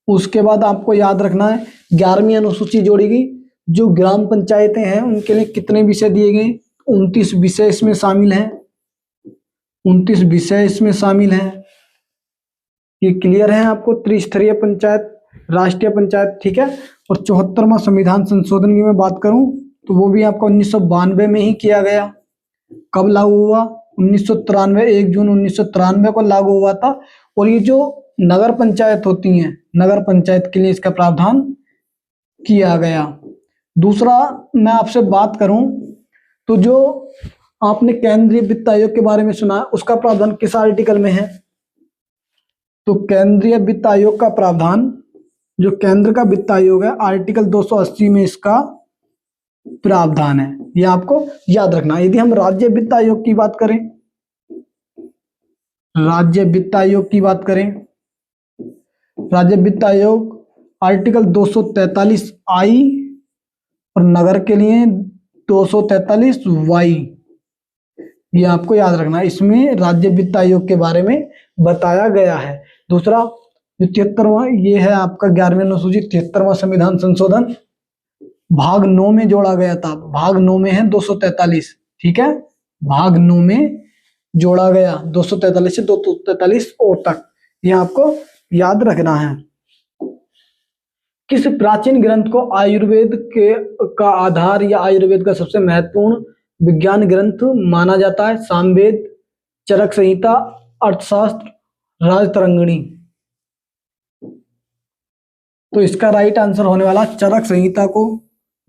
उसके बाद आपको याद रखना है 11वीं अनुसूची जोड़ी गई, जो ग्राम पंचायतें हैं उनके लिए कितने विषय दिए गए? 29 विषय इसमें शामिल हैं, 29 विषय इसमें शामिल हैं। ये क्लियर है आपको? त्रिस्तरीय पंचायत, राष्ट्रीय पंचायत, ठीक है। और 74वां संविधान संशोधन की मैं बात करूं तो वो भी आपका 1992 में ही किया गया। कब लागू हुआ? 1993, 1 जून 1993 को लागू हुआ था। और ये जो नगर पंचायत होती हैं, नगर पंचायत के लिए इसका प्रावधान किया गया। दूसरा मैं आपसे बात करूं तो जो आपने केंद्रीय वित्त आयोग के बारे में सुना, उसका प्रावधान किस आर्टिकल में है? तो केंद्रीय वित्त आयोग का प्रावधान, जो केंद्र का वित्त आयोग है, आर्टिकल 280 में इसका प्रावधान है। ये आपको याद रखना। यदि हम राज्य वित्त आयोग की बात करें, राज्य वित्त आयोग की बात करें, राज्य वित्त आयोग आर्टिकल 243 आई और नगर के लिए 243 वाई, ये आपको याद रखना है। इसमें राज्य वित्त आयोग के बारे में बताया गया है। दूसरा जो 73वां, ये है आपका 11वीं अनुसूची, 73वां संविधान संशोधन भाग 9 में जोड़ा गया था। भाग 9 में है 243, ठीक है, भाग 9 में जोड़ा गया, 243 से 243 और तक, ये आपको याद रखना है। किस प्राचीन ग्रंथ को आयुर्वेद का आधार या आयुर्वेद का सबसे महत्वपूर्ण विज्ञान ग्रंथ माना जाता है? सामवेद, चरक संहिता, अर्थशास्त्र, राजतरंगिणी। तो इसका राइट आंसर होने वाला चरक संहिता को।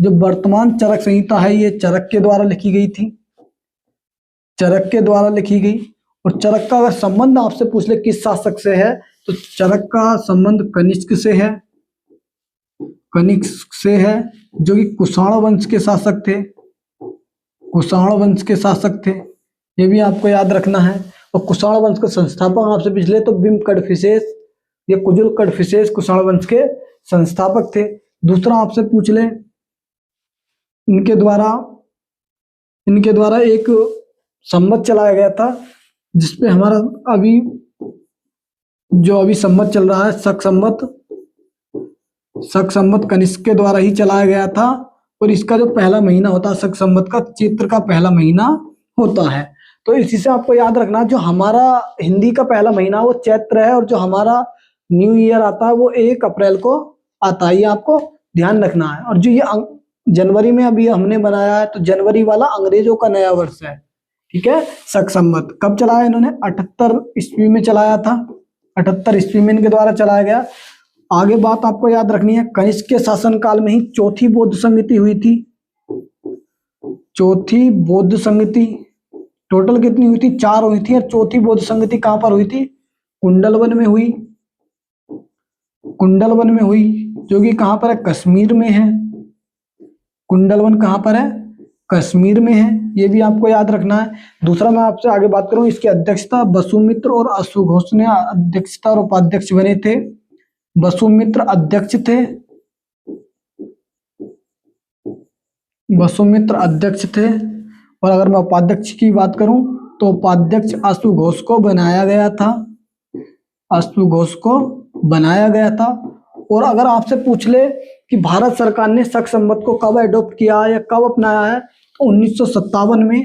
जो वर्तमान चरक संहिता है ये चरक के द्वारा लिखी गई थी, चरक के द्वारा लिखी गई। और चरक का अगर संबंध आपसे पूछ ले किस शासक से है, तो चरक का संबंध कनिष्क से है, कनिष्क से है, जो कि कुषाण वंश के शासक थे, कुषाण वंश के शासक थे। ये भी आपको याद रखना है। और कुषाण वंश के संस्थापक आपसे पिछले तो बिंब कडफिसेस या कुजुल कडफिसेस कुषाण वंश के संस्थापक थे। दूसरा आपसे पूछ ले, इनके द्वारा एक संवत चलाया गया था, जिसपे हमारा अभी संवत चल रहा है, शक संवत कनिष्क के द्वारा ही चलाया गया था। और इसका जो पहला महीना होता है शक संवत का चैत्र का पहला महीना होता है। तो इसी से आपको याद रखना, जो हमारा हिंदी का पहला महीना वो चैत्र है, और जो हमारा न्यू ईयर आता है वो 1 अप्रैल को आता है, ये आपको ध्यान रखना है। और जो ये जनवरी में अभी हमने बनाया है, तो जनवरी वाला अंग्रेजों का नया वर्ष है, ठीक है। शक संवत कब चलाया इन्होंने? 78 ईस्वी में चलाया था, 78 ईस्वी में इनके द्वारा चलाया गया। आगे बात आपको याद रखनी है, कनिष्क के शासनकाल में ही चौथी बौद्ध संगति हुई थी। चौथी बौद्ध संगति टोटल कितनी हुई थी? 4 हुई थी। और चौथी बौद्ध संगति कहां पर हुई थी? कुंडलवन में हुई। कुंडलवन में हुई, जो कि कहां पर है? कश्मीर में है। कुंडलवन कहां पर है? कश्मीर में है, ये भी आपको याद रखना है। दूसरा मैं आपसे आगे बात करूं, इसकी अध्यक्षता वसुमित्र और अश्वघोष ने अध्यक्षता और उपाध्यक्ष बने थे। वसुमित्र अध्यक्ष थे, वसुमित्र अध्यक्ष थे। और अगर मैं उपाध्यक्ष की बात करूं तो उपाध्यक्ष अश्वघोष को बनाया गया था, अश्वघोष को बनाया गया था। और अगर आपसे पूछ ले कि भारत सरकार ने शक संवत को कब एडॉप्ट किया या कब अपनाया है, तो 1957 में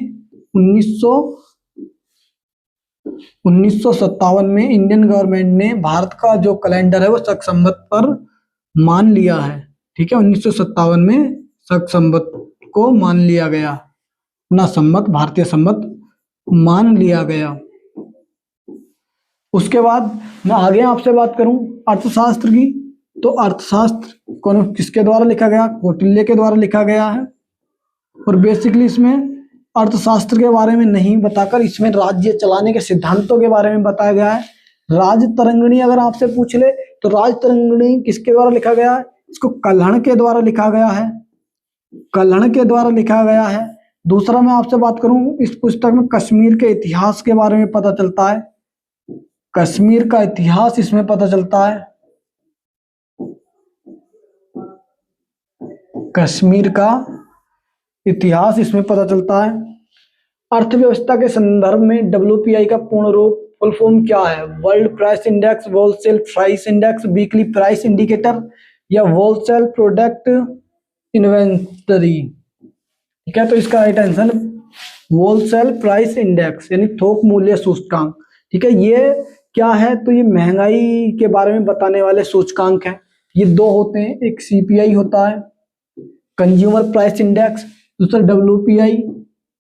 1957 में इंडियन गवर्नमेंट ने भारत का जो कैलेंडर है वो शक संवत पर मान लिया है, ठीक है। 1957 में शक संवत को मान लिया गया, अपना संवत, भारतीय संवत मान लिया गया। उसके बाद मैं आगे आपसे बात करूं अर्थशास्त्र की, तो अर्थशास्त्र कौन किसके द्वारा लिखा गया? कौटिल्य के द्वारा लिखा गया है। और बेसिकली इसमें अर्थशास्त्र के बारे में नहीं बताकर इसमें राज्य चलाने के सिद्धांतों के बारे में बताया गया है। राजतरंगिणी अगर आपसे पूछ ले तो राजतरंगिणी किसके द्वारा लिखा गया है? इसको कल्हण के द्वारा लिखा गया है, कल्हण के द्वारा लिखा गया है। दूसरा मैं आपसे बात करूं, इस पुस्तक में कश्मीर के इतिहास के बारे में पता चलता है, कश्मीर का इतिहास इसमें पता चलता है, कश्मीर का इतिहास इसमें पता चलता है। अर्थव्यवस्था के संदर्भ में WPI का पूर्ण रूप फुल फॉर्म क्या है? World price index, wholesale price index, weekly price indicator या होलसेल प्रोडक्ट इन्वेंटरी, ठीक है। तो इसका right answer wholesale price index यानी थोक मूल्य सूचकांक, ठीक है। ये क्या है? तो ये महंगाई के बारे में बताने वाले सूचकांक हैं। ये 2 होते हैं, एक CPI होता है कंज्यूमर प्राइस इंडेक्स, दूसरा WPI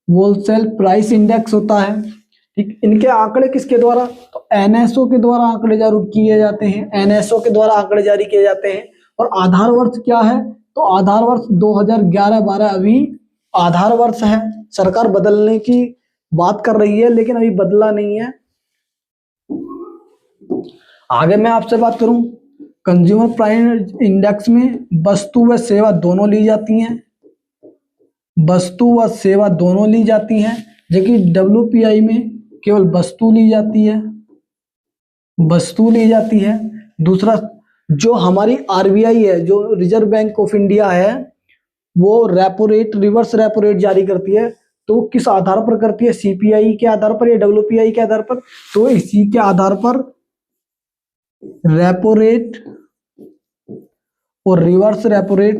होलसेल प्राइस इंडेक्स होता है, ठीक। इनके आंकड़े किसके द्वारा? तो NSO के द्वारा आंकड़े जारी किए जाते हैं, NSO के द्वारा आंकड़े जारी किए जाते हैं। और आधार वर्ष क्या है? तो आधार वर्ष 2011-12 अभी आधार वर्ष है। सरकार बदलने की बात कर रही है लेकिन अभी बदला नहीं है। आगे मैं आपसे बात करूं, कंज्यूमर प्राइस इंडेक्स में वस्तु व सेवा दोनों ली जाती हैं, वस्तु व सेवा दोनों ली जाती हैं, जबकि WPI में केवल वस्तु ली जाती है, वस्तु ली जाती है। दूसरा, जो हमारी RBI है, जो रिजर्व बैंक ऑफ इंडिया है, वो repo rate, reverse repo rate जारी करती है। तो किस आधार पर करती है? CPI के आधार पर या WPI के आधार पर? तो इसी के आधार पर रेपो रेट और रिवर्स रेपो रेट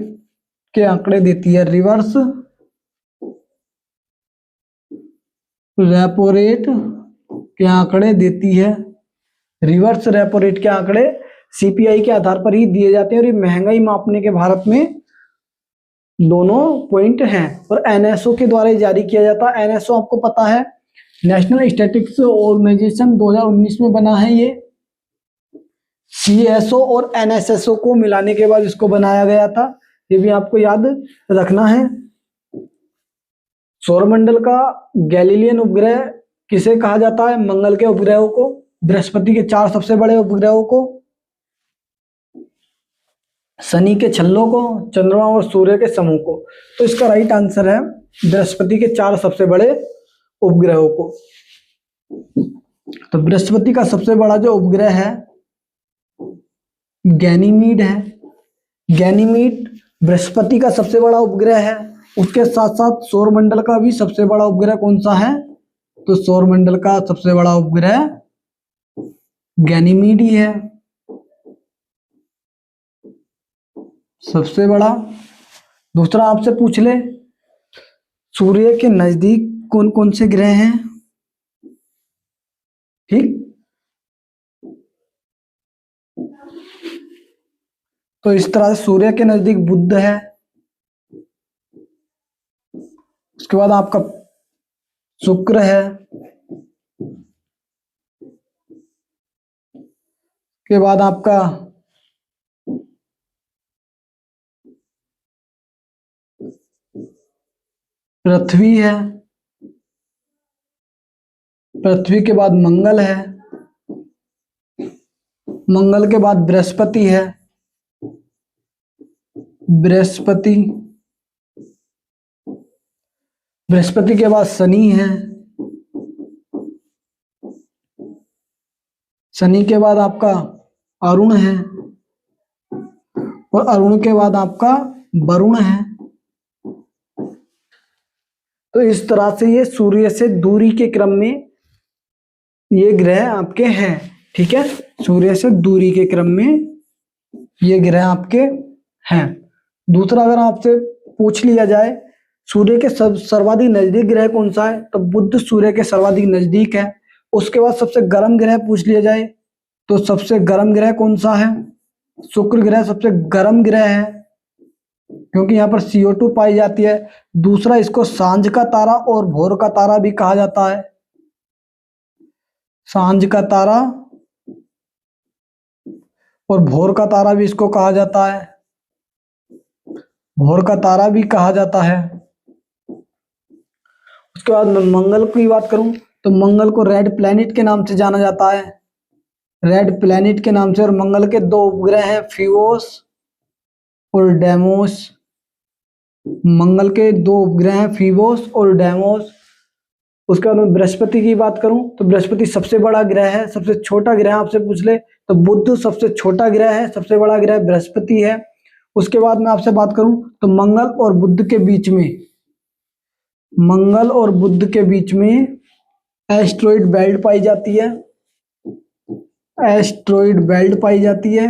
के आंकड़े देती है, रिवर्स रेपो रेट के आंकड़े देती है। रिवर्स रेपो रेट के आंकड़े CPI के आधार पर ही दिए जाते हैं। और ये महंगाई मापने के भारत में दोनों पॉइंट हैं। और NSO के द्वारा जारी किया जाता है। NSO आपको पता है नेशनल स्टैटिस्टिक्स ऑर्गेनाइजेशन 2019 में बना है। ये CSO और NSSO को मिलाने के बाद इसको बनाया गया था, ये भी आपको याद रखना है। सौरमंडल का गैलीलियन उपग्रह किसे कहा जाता है? मंगल के उपग्रहों को, बृहस्पति के 4 सबसे बड़े उपग्रहों को, शनि के छल्लों को, चंद्रमा और सूर्य के समूह को। तो इसका राइट आंसर है बृहस्पति के 4 सबसे बड़े उपग्रहों को। तो बृहस्पति का सबसे बड़ा जो उपग्रह है गैनीमीड है। गैनीमीड बृहस्पति का सबसे बड़ा उपग्रह है। उसके साथ साथ सौरमंडल का भी सबसे बड़ा उपग्रह कौन सा है? तो सौरमंडल का सबसे बड़ा उपग्रह गैनीमीड ही है, सबसे बड़ा दूसरा आपसे पूछ ले सूर्य के नजदीक कौन कौन से ग्रह हैं। ठीक, तो इस तरह से सूर्य के नजदीक बुध है, उसके बाद आपका शुक्र है, उसके बाद आपका पृथ्वी है, पृथ्वी के बाद मंगल है, मंगल के बाद बृहस्पति है, बृहस्पति, बृहस्पति के बाद शनि है, शनि के बाद आपका अरुण है, और अरुण के बाद आपका वरुण है। तो इस तरह से ये सूर्य से दूरी के क्रम में ये ग्रह आपके हैं। ठीक है, सूर्य से दूरी के क्रम में ये ग्रह आपके हैं। दूसरा अगर आपसे पूछ लिया जाए सूर्य के सर्वाधिक नजदीक ग्रह कौन सा है, तो बुध सूर्य के सर्वाधिक नजदीक है। उसके बाद सबसे गर्म ग्रह पूछ लिया जाए तो सबसे गर्म ग्रह कौन सा है, शुक्र ग्रह सबसे गर्म ग्रह है, क्योंकि यहाँ पर CO2 पाई जाती है। दूसरा, इसको सांझ का तारा और भोर का तारा भी कहा जाता है, सांझ का तारा और भोर का तारा भी इसको कहा जाता है, भोर का तारा भी कहा जाता है। उसके बाद मैं मंगल की बात करूं तो मंगल को रेड प्लैनेट के नाम से जाना जाता है, रेड प्लैनेट के नाम से। और मंगल के 2 उपग्रह हैं, फियोस और डेमोस। मंगल के 2 उपग्रह हैं, फियोस और डेमोस। उसके बाद मैं बृहस्पति की बात करूं तो बृहस्पति सबसे बड़ा ग्रह है। सबसे छोटा ग्रह आपसे पूछ ले तो बुध सबसे छोटा ग्रह है, सबसे बड़ा ग्रह बृहस्पति है। उसके बाद मैं आपसे बात करूं तो मंगल और बुध के बीच में, मंगल और बुध के बीच में एस्ट्रॉइड बेल्ट पाई जाती है, एस्ट्रॉइड बेल्ट पाई जाती है,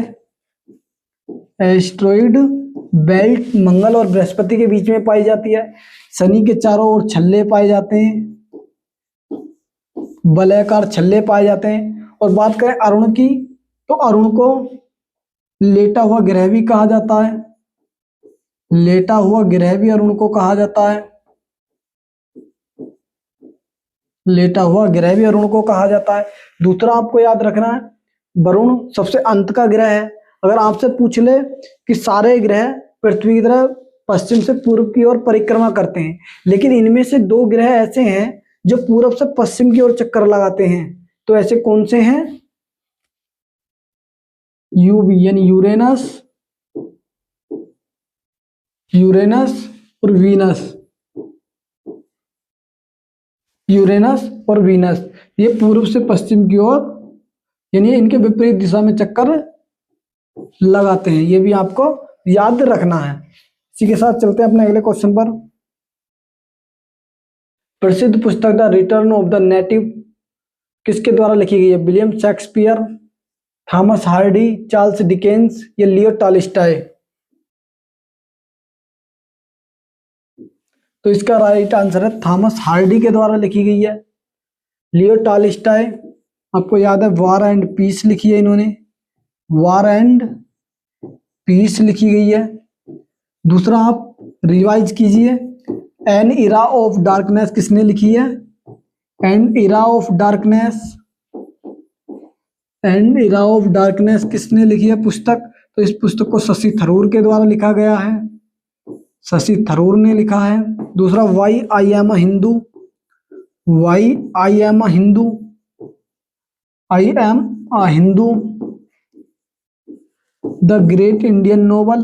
एस्ट्रॉइड बेल्ट मंगल और बृहस्पति के बीच में पाई जाती है। शनि के चारों ओर छल्ले पाए जाते हैं, वलयाकार छल्ले पाए जाते हैं। और बात करें अरुण की तो अरुण को लेटा हुआ ग्रह भी कहा जाता है, लेटा हुआ ग्रह भी अरुण को कहा जाता है, लेटा हुआ ग्रह भी अरुण को कहा जाता है। दूसरा आपको याद रखना है वरुण सबसे अंत का ग्रह है। अगर आपसे पूछ ले कि सारे ग्रह पृथ्वी की तरह पश्चिम से पूर्व की ओर परिक्रमा करते हैं, लेकिन इनमें से 2 ग्रह ऐसे हैं जो पूर्व से पश्चिम की ओर चक्कर लगाते हैं, तो ऐसे कौन से हैं, यूवी यानी यूरेनस, यूरेनस और वीनस, यूरेनस और वीनस ये पूर्व से पश्चिम की ओर यानी इनके विपरीत दिशा में चक्कर लगाते हैं, ये भी आपको याद रखना है। इसी के साथ चलते हैं अपने अगले क्वेश्चन पर। प्रसिद्ध पुस्तक the return of the native किसके द्वारा लिखी गई है, William Shakespeare, Thomas Hardy, Charles Dickens या लियो टॉल्स्टॉय। तो इसका राइट आंसर है थॉमस हार्डी के द्वारा लिखी गई है। लियो टॉल्स्टॉय आपको याद है वॉर एंड पीस लिखी है इन्होंने, वॉर एंड पीस लिखी गई है। दूसरा आप रिवाइज कीजिए, एन इरा ऑफ डार्कनेस किसने लिखी है, N era of darkness, N era of darkness किसने लिखी है पुस्तक, तो इस पुस्तक को शशि थरूर के द्वारा लिखा गया है, शशि थरूर ने लिखा है। दूसरा why I am a Hindu, why I am a Hindu, I am a Hindu. The great Indian novel,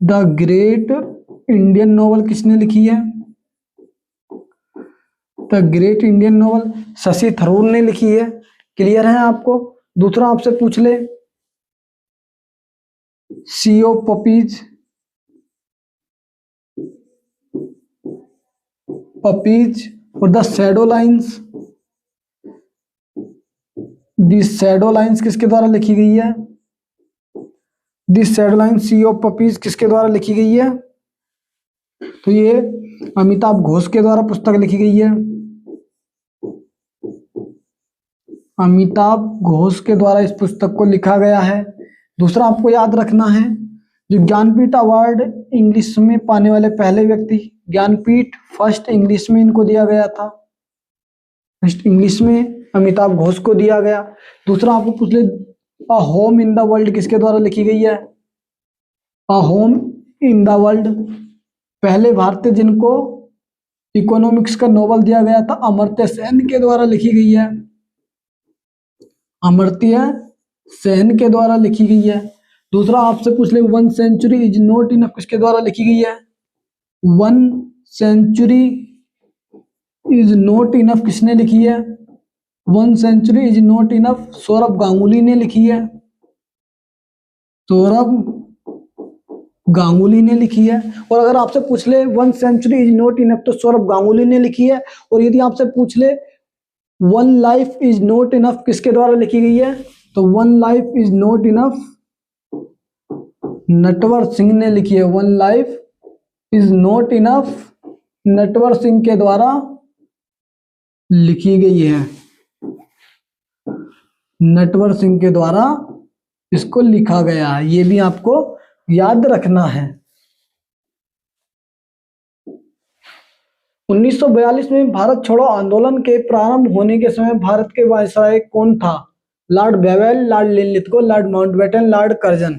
the great Indian novel किसने लिखी है, the great Indian novel Shashi Tharoor ने लिखी है। क्लियर है आपको। दूसरा आपसे पूछ ले सी ऑफ पपीज, पपीज और the shadow lines, the shadow lines किसके द्वारा लिखी गई है, this sad line sea of poppies किसके द्वारा लिखी गई है? तो ये अमिताभ घोष के द्वारा पुस्तक लिखी गई है। अमिताभ घोष के द्वारा इस पुस्तक को लिखा गया है। दूसरा आपको याद रखना है, जो ज्ञानपीठ अवार्ड इंग्लिश में पाने वाले पहले व्यक्ति, ज्ञानपीठ फर्स्ट इंग्लिश में इनको दिया गया था, फर्स्ट इंग्लिश में अमिताभ घोष को दिया गया। दूसरा आपको पूछ ले, a home in the world किसके द्वारा लिखी गई है? A home in the world पहले भारतीय जिनको इकोनॉमिक्स का नोबेल दिया गया था अमर्त्य सेन के द्वारा लिखी गई है। अमर्त्य सेन के द्वारा लिखी गई है। दूसरा आपसे पूछ ले, 1 सेंचुरी इज नॉट इनफ किसके द्वारा लिखी गई है? 1 सेंचुरी इज नॉट इनफ किसने लिखी है? 1 century is not enough Sourav Ganguly ने लिखी है। सौरभ गांगुली ने लिखी है। और अगर आपसे पूछ ले 1 सेंचुरी इज नॉट इनफ तो सौरभ गांगुली ने लिखी है। और यदि आपसे पूछ ले 1 लाइफ इज नॉट इनफ किसके द्वारा लिखी गई है? तो 1 life is not enough Natwar Singh ने लिखी है। 1 life is not enough Natwar Singh के द्वारा लिखी गई है। नटवर सिंह के द्वारा इसको लिखा गया है, ये भी आपको याद रखना है। 1942 में भारत छोड़ो आंदोलन के प्रारंभ होने के समय भारत के वायसराय कौन था? Lord Wavell, Lord Linlithgow, Lord Mountbatten, Lord Curzon.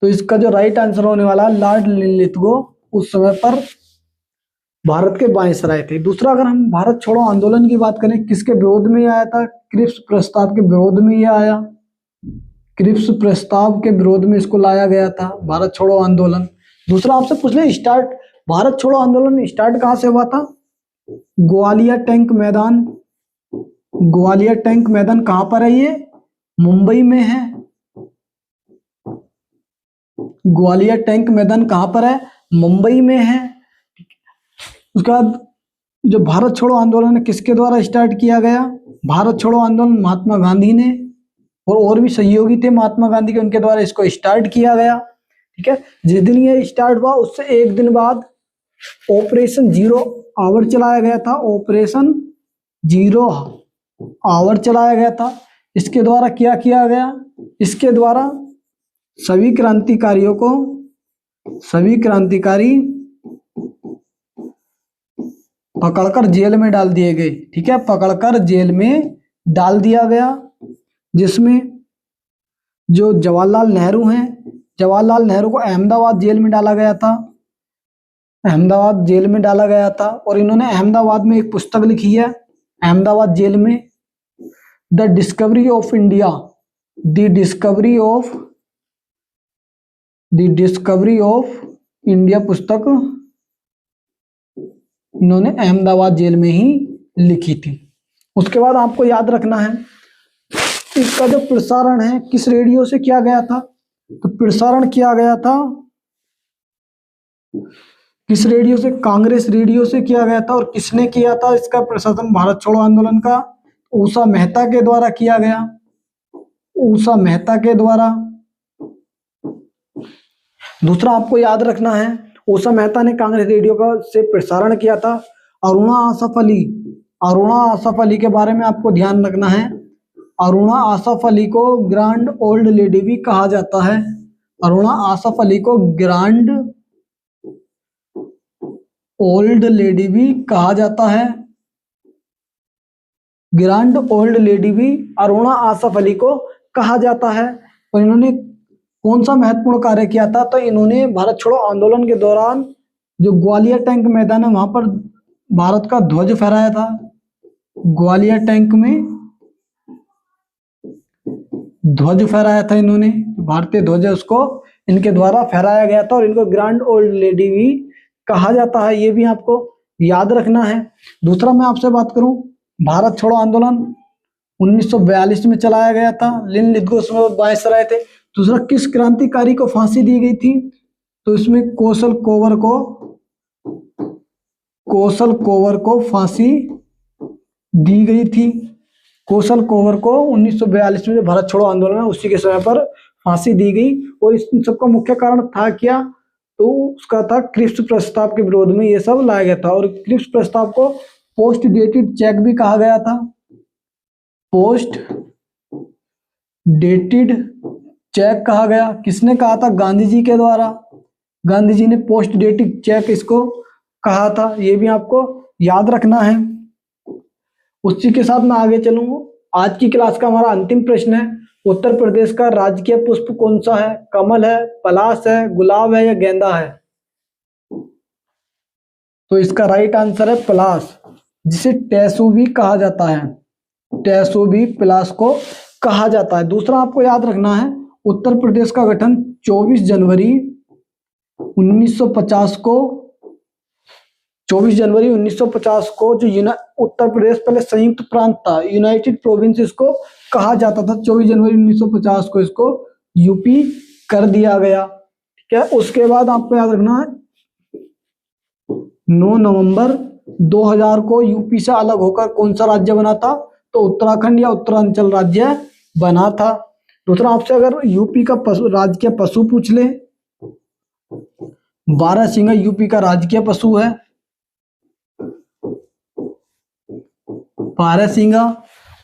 तो इसका जो राइट आंसर होने वाला है लॉर्ड लिनलिथगो उस समय पर भारत के वायसराय थे। दूसरा, अगर हम भारत छोड़ो आंदोलन की बात करें, किसके विरोध में आया था? क्रिप्स प्रस्ताव के विरोध में ये आया। क्रिप्स प्रस्ताव के विरोध में इसको लाया गया था भारत छोड़ो आंदोलन। दूसरा आपसे पूछ ले, स्टार्ट भारत छोड़ो आंदोलन स्टार्ट कहाँ से हुआ था? ग्वालियर टैंक मैदान। ग्वालियर टैंक मैदान कहाँ पर है? ये मुंबई में है। ग्वालियर टैंक मैदान कहाँ पर है? मुंबई में है। उसके बाद जो भारत छोड़ो आंदोलन है किसके द्वारा स्टार्ट किया गया? भारत छोड़ो आंदोलन महात्मा गांधी ने और भी सहयोगी थे महात्मा गांधी के, उनके द्वारा इसको स्टार्ट किया गया। ठीक है, जिस दिन ये स्टार्ट हुआ उससे एक दिन बाद ऑपरेशन 0 आवर चलाया गया था। ऑपरेशन 0 आवर चलाया गया था। इसके द्वारा क्या किया गया? इसके द्वारा सभी क्रांतिकारी पकड़कर जेल में डाल दिए गए। ठीक है, पकड़कर जेल में डाल दिया गया, जिसमें जो जवाहरलाल नेहरू हैं, जवाहरलाल नेहरू को अहमदाबाद जेल में डाला गया था। अहमदाबाद जेल में डाला गया था और इन्होंने अहमदाबाद में एक पुस्तक लिखी है, अहमदाबाद जेल में, the discovery of India. The discovery of India पुस्तक इन्होंने अहमदाबाद जेल में ही लिखी थी। उसके बाद आपको याद रखना है, इसका जो प्रसारण है किस रेडियो से किया गया था? तो प्रसारण किया गया था किस रेडियो से? कांग्रेस रेडियो से किया गया था। और किसने किया था इसका प्रसारण भारत छोड़ो आंदोलन का? उषा मेहता के द्वारा किया गया। उषा मेहता के द्वारा। दूसरा आपको याद रखना है, उषा मेहता ने कांग्रेस रेडियो का से प्रसारण किया था। अरुणा आसफ अली के बारे में आपको ध्यान रखना है। अरुणा आसफ अली को ग्रैंड ओल्ड लेडी भी कहा जाता है। अरुणा आसफ अली को ग्रैंड ओल्ड लेडी भी कहा जाता है। ग्रैंड ओल्ड लेडी भी अरुणा आसफ अली को कहा जाता है। और इन्होंने कौन सा महत्वपूर्ण कार्य किया था? तो इन्होंने भारत छोड़ो आंदोलन के दौरान जो ग्वालियर टैंक मैदान है वहां पर भारत का ध्वज फहराया था। ग्वालियर टैंक में ध्वज फहराया था इन्होंने, भारतीय ध्वज उसको इनके द्वारा फहराया गया था और इनको ग्रैंड ओल्ड लेडी भी कहा जाता है। ये भी आपको याद रखना है। दूसरा मैं आपसे बात करूं, भारत छोड़ो आंदोलन 1942 में चलाया गया था। लिनलिथगो उसमें वायसराय थे। दूसरा, किस क्रांतिकारी को फांसी दी गई थी? तो इसमें कौशल कोवर को फांसी दी गई थी। कौशल कोवर को 1942 में जो भारत छोड़ो आंदोलन है उसी के समय पर फांसी दी गई। और इस सबका मुख्य कारण था क्या, तो उसका था क्रिप्स प्रस्ताव के विरोध में ये सब लाया गया था। और क्रिप्स प्रस्ताव को पोस्ट डेटेड चेक भी कहा गया था। पोस्ट डेटेड चेक कहा गया। किसने कहा था, गांधी जी के द्वारा। गांधी जी ने पोस्ट डेटेड चेक इसको कहा था, ये भी आपको याद रखना है। उसी के साथ मैं आगे चलूंगा। आज की क्लास का हमारा अंतिम प्रश्न है, उत्तर प्रदेश का राजकीय पुष्प कौन सा है, कमल है, पलाश है, गुलाब है या गेंदा है। तो इसका राइट आंसर है पलाश, जिसे टेसू भी कहा जाता है। टेसू भी पलाश को कहा जाता है। दूसरा आपको याद रखना है, उत्तर प्रदेश का गठन 24 जनवरी 1950 को 24 जनवरी 1950 को जो उत्तर प्रदेश पहले संयुक्त प्रांत था, यूनाइटेड प्रोविंस इसको कहा जाता था। 24 जनवरी 1950 को इसको यूपी कर दिया गया। ठीक है, उसके बाद आपको याद रखना है 9 नवंबर 2000 को यूपी से अलग होकर कौन सा राज्य बना था, तो उत्तराखंड या उत्तरांचल राज्य बना था। दूसरा आपसे अगर यूपी का राजकीय पशु पूछ ले, बारहसिंगा यूपी का राजकीय पशु है, बारहसिंगा।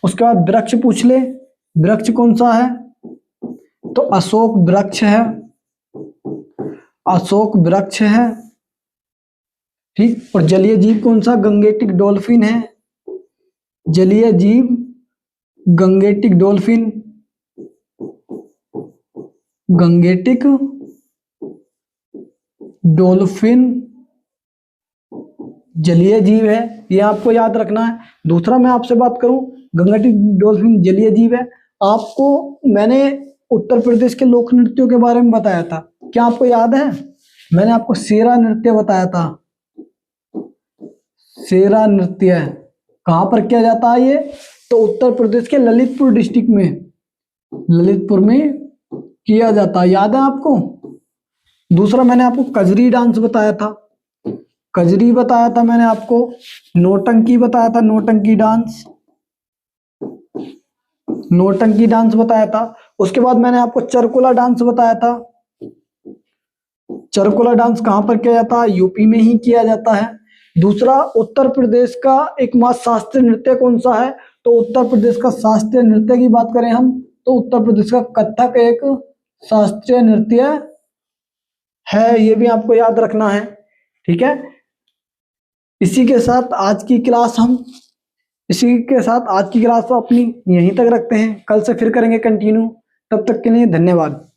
उसके बाद वृक्ष पूछ ले, वृक्ष कौन सा है, तो अशोक वृक्ष है, अशोक वृक्ष है। ठीक, और जलीय जीव कौन सा, गंगेटिक डॉल्फिन है, जलीय जीव गंगेटिक डॉल्फिन, गंगेटिक डॉल्फिन जलीय जीव है, ये आपको याद रखना है। दूसरा मैं आपसे बात करूं, गंगेटिक डॉल्फिन जलीय जीव है। आपको मैंने उत्तर प्रदेश के लोक नृत्यों के बारे में बताया था, क्या आपको याद है, मैंने आपको शेरा नृत्य बताया था। शेरा नृत्य कहां पर किया जाता है ये, तो उत्तर प्रदेश के ललितपुर डिस्ट्रिक्ट में, ललितपुर में किया जाता है, याद है आपको। दूसरा मैंने आपको कजरी डांस बताया था, कजरी बताया था मैंने आपको, नौटंकी बताया था, नौटंकी डांस, नौटंकी डांस बताया था। उसके बाद मैंने आपको चरकुला डांस बताया था। चरकुला डांस कहां पर किया जाता है, यूपी में ही किया जाता है। दूसरा, उत्तर प्रदेश का एकमात्र शास्त्रीय नृत्य कौन सा है, तो उत्तर प्रदेश का शास्त्रीय नृत्य की बात करें हम, तो उत्तर प्रदेश का कथक एक शास्त्रीय नृत्य है, ये भी आपको याद रखना है। ठीक है, इसी के साथ आज की क्लास अपनी यहीं तक रखते हैं, कल से फिर करेंगे कंटिन्यू। तब तक के लिए धन्यवाद।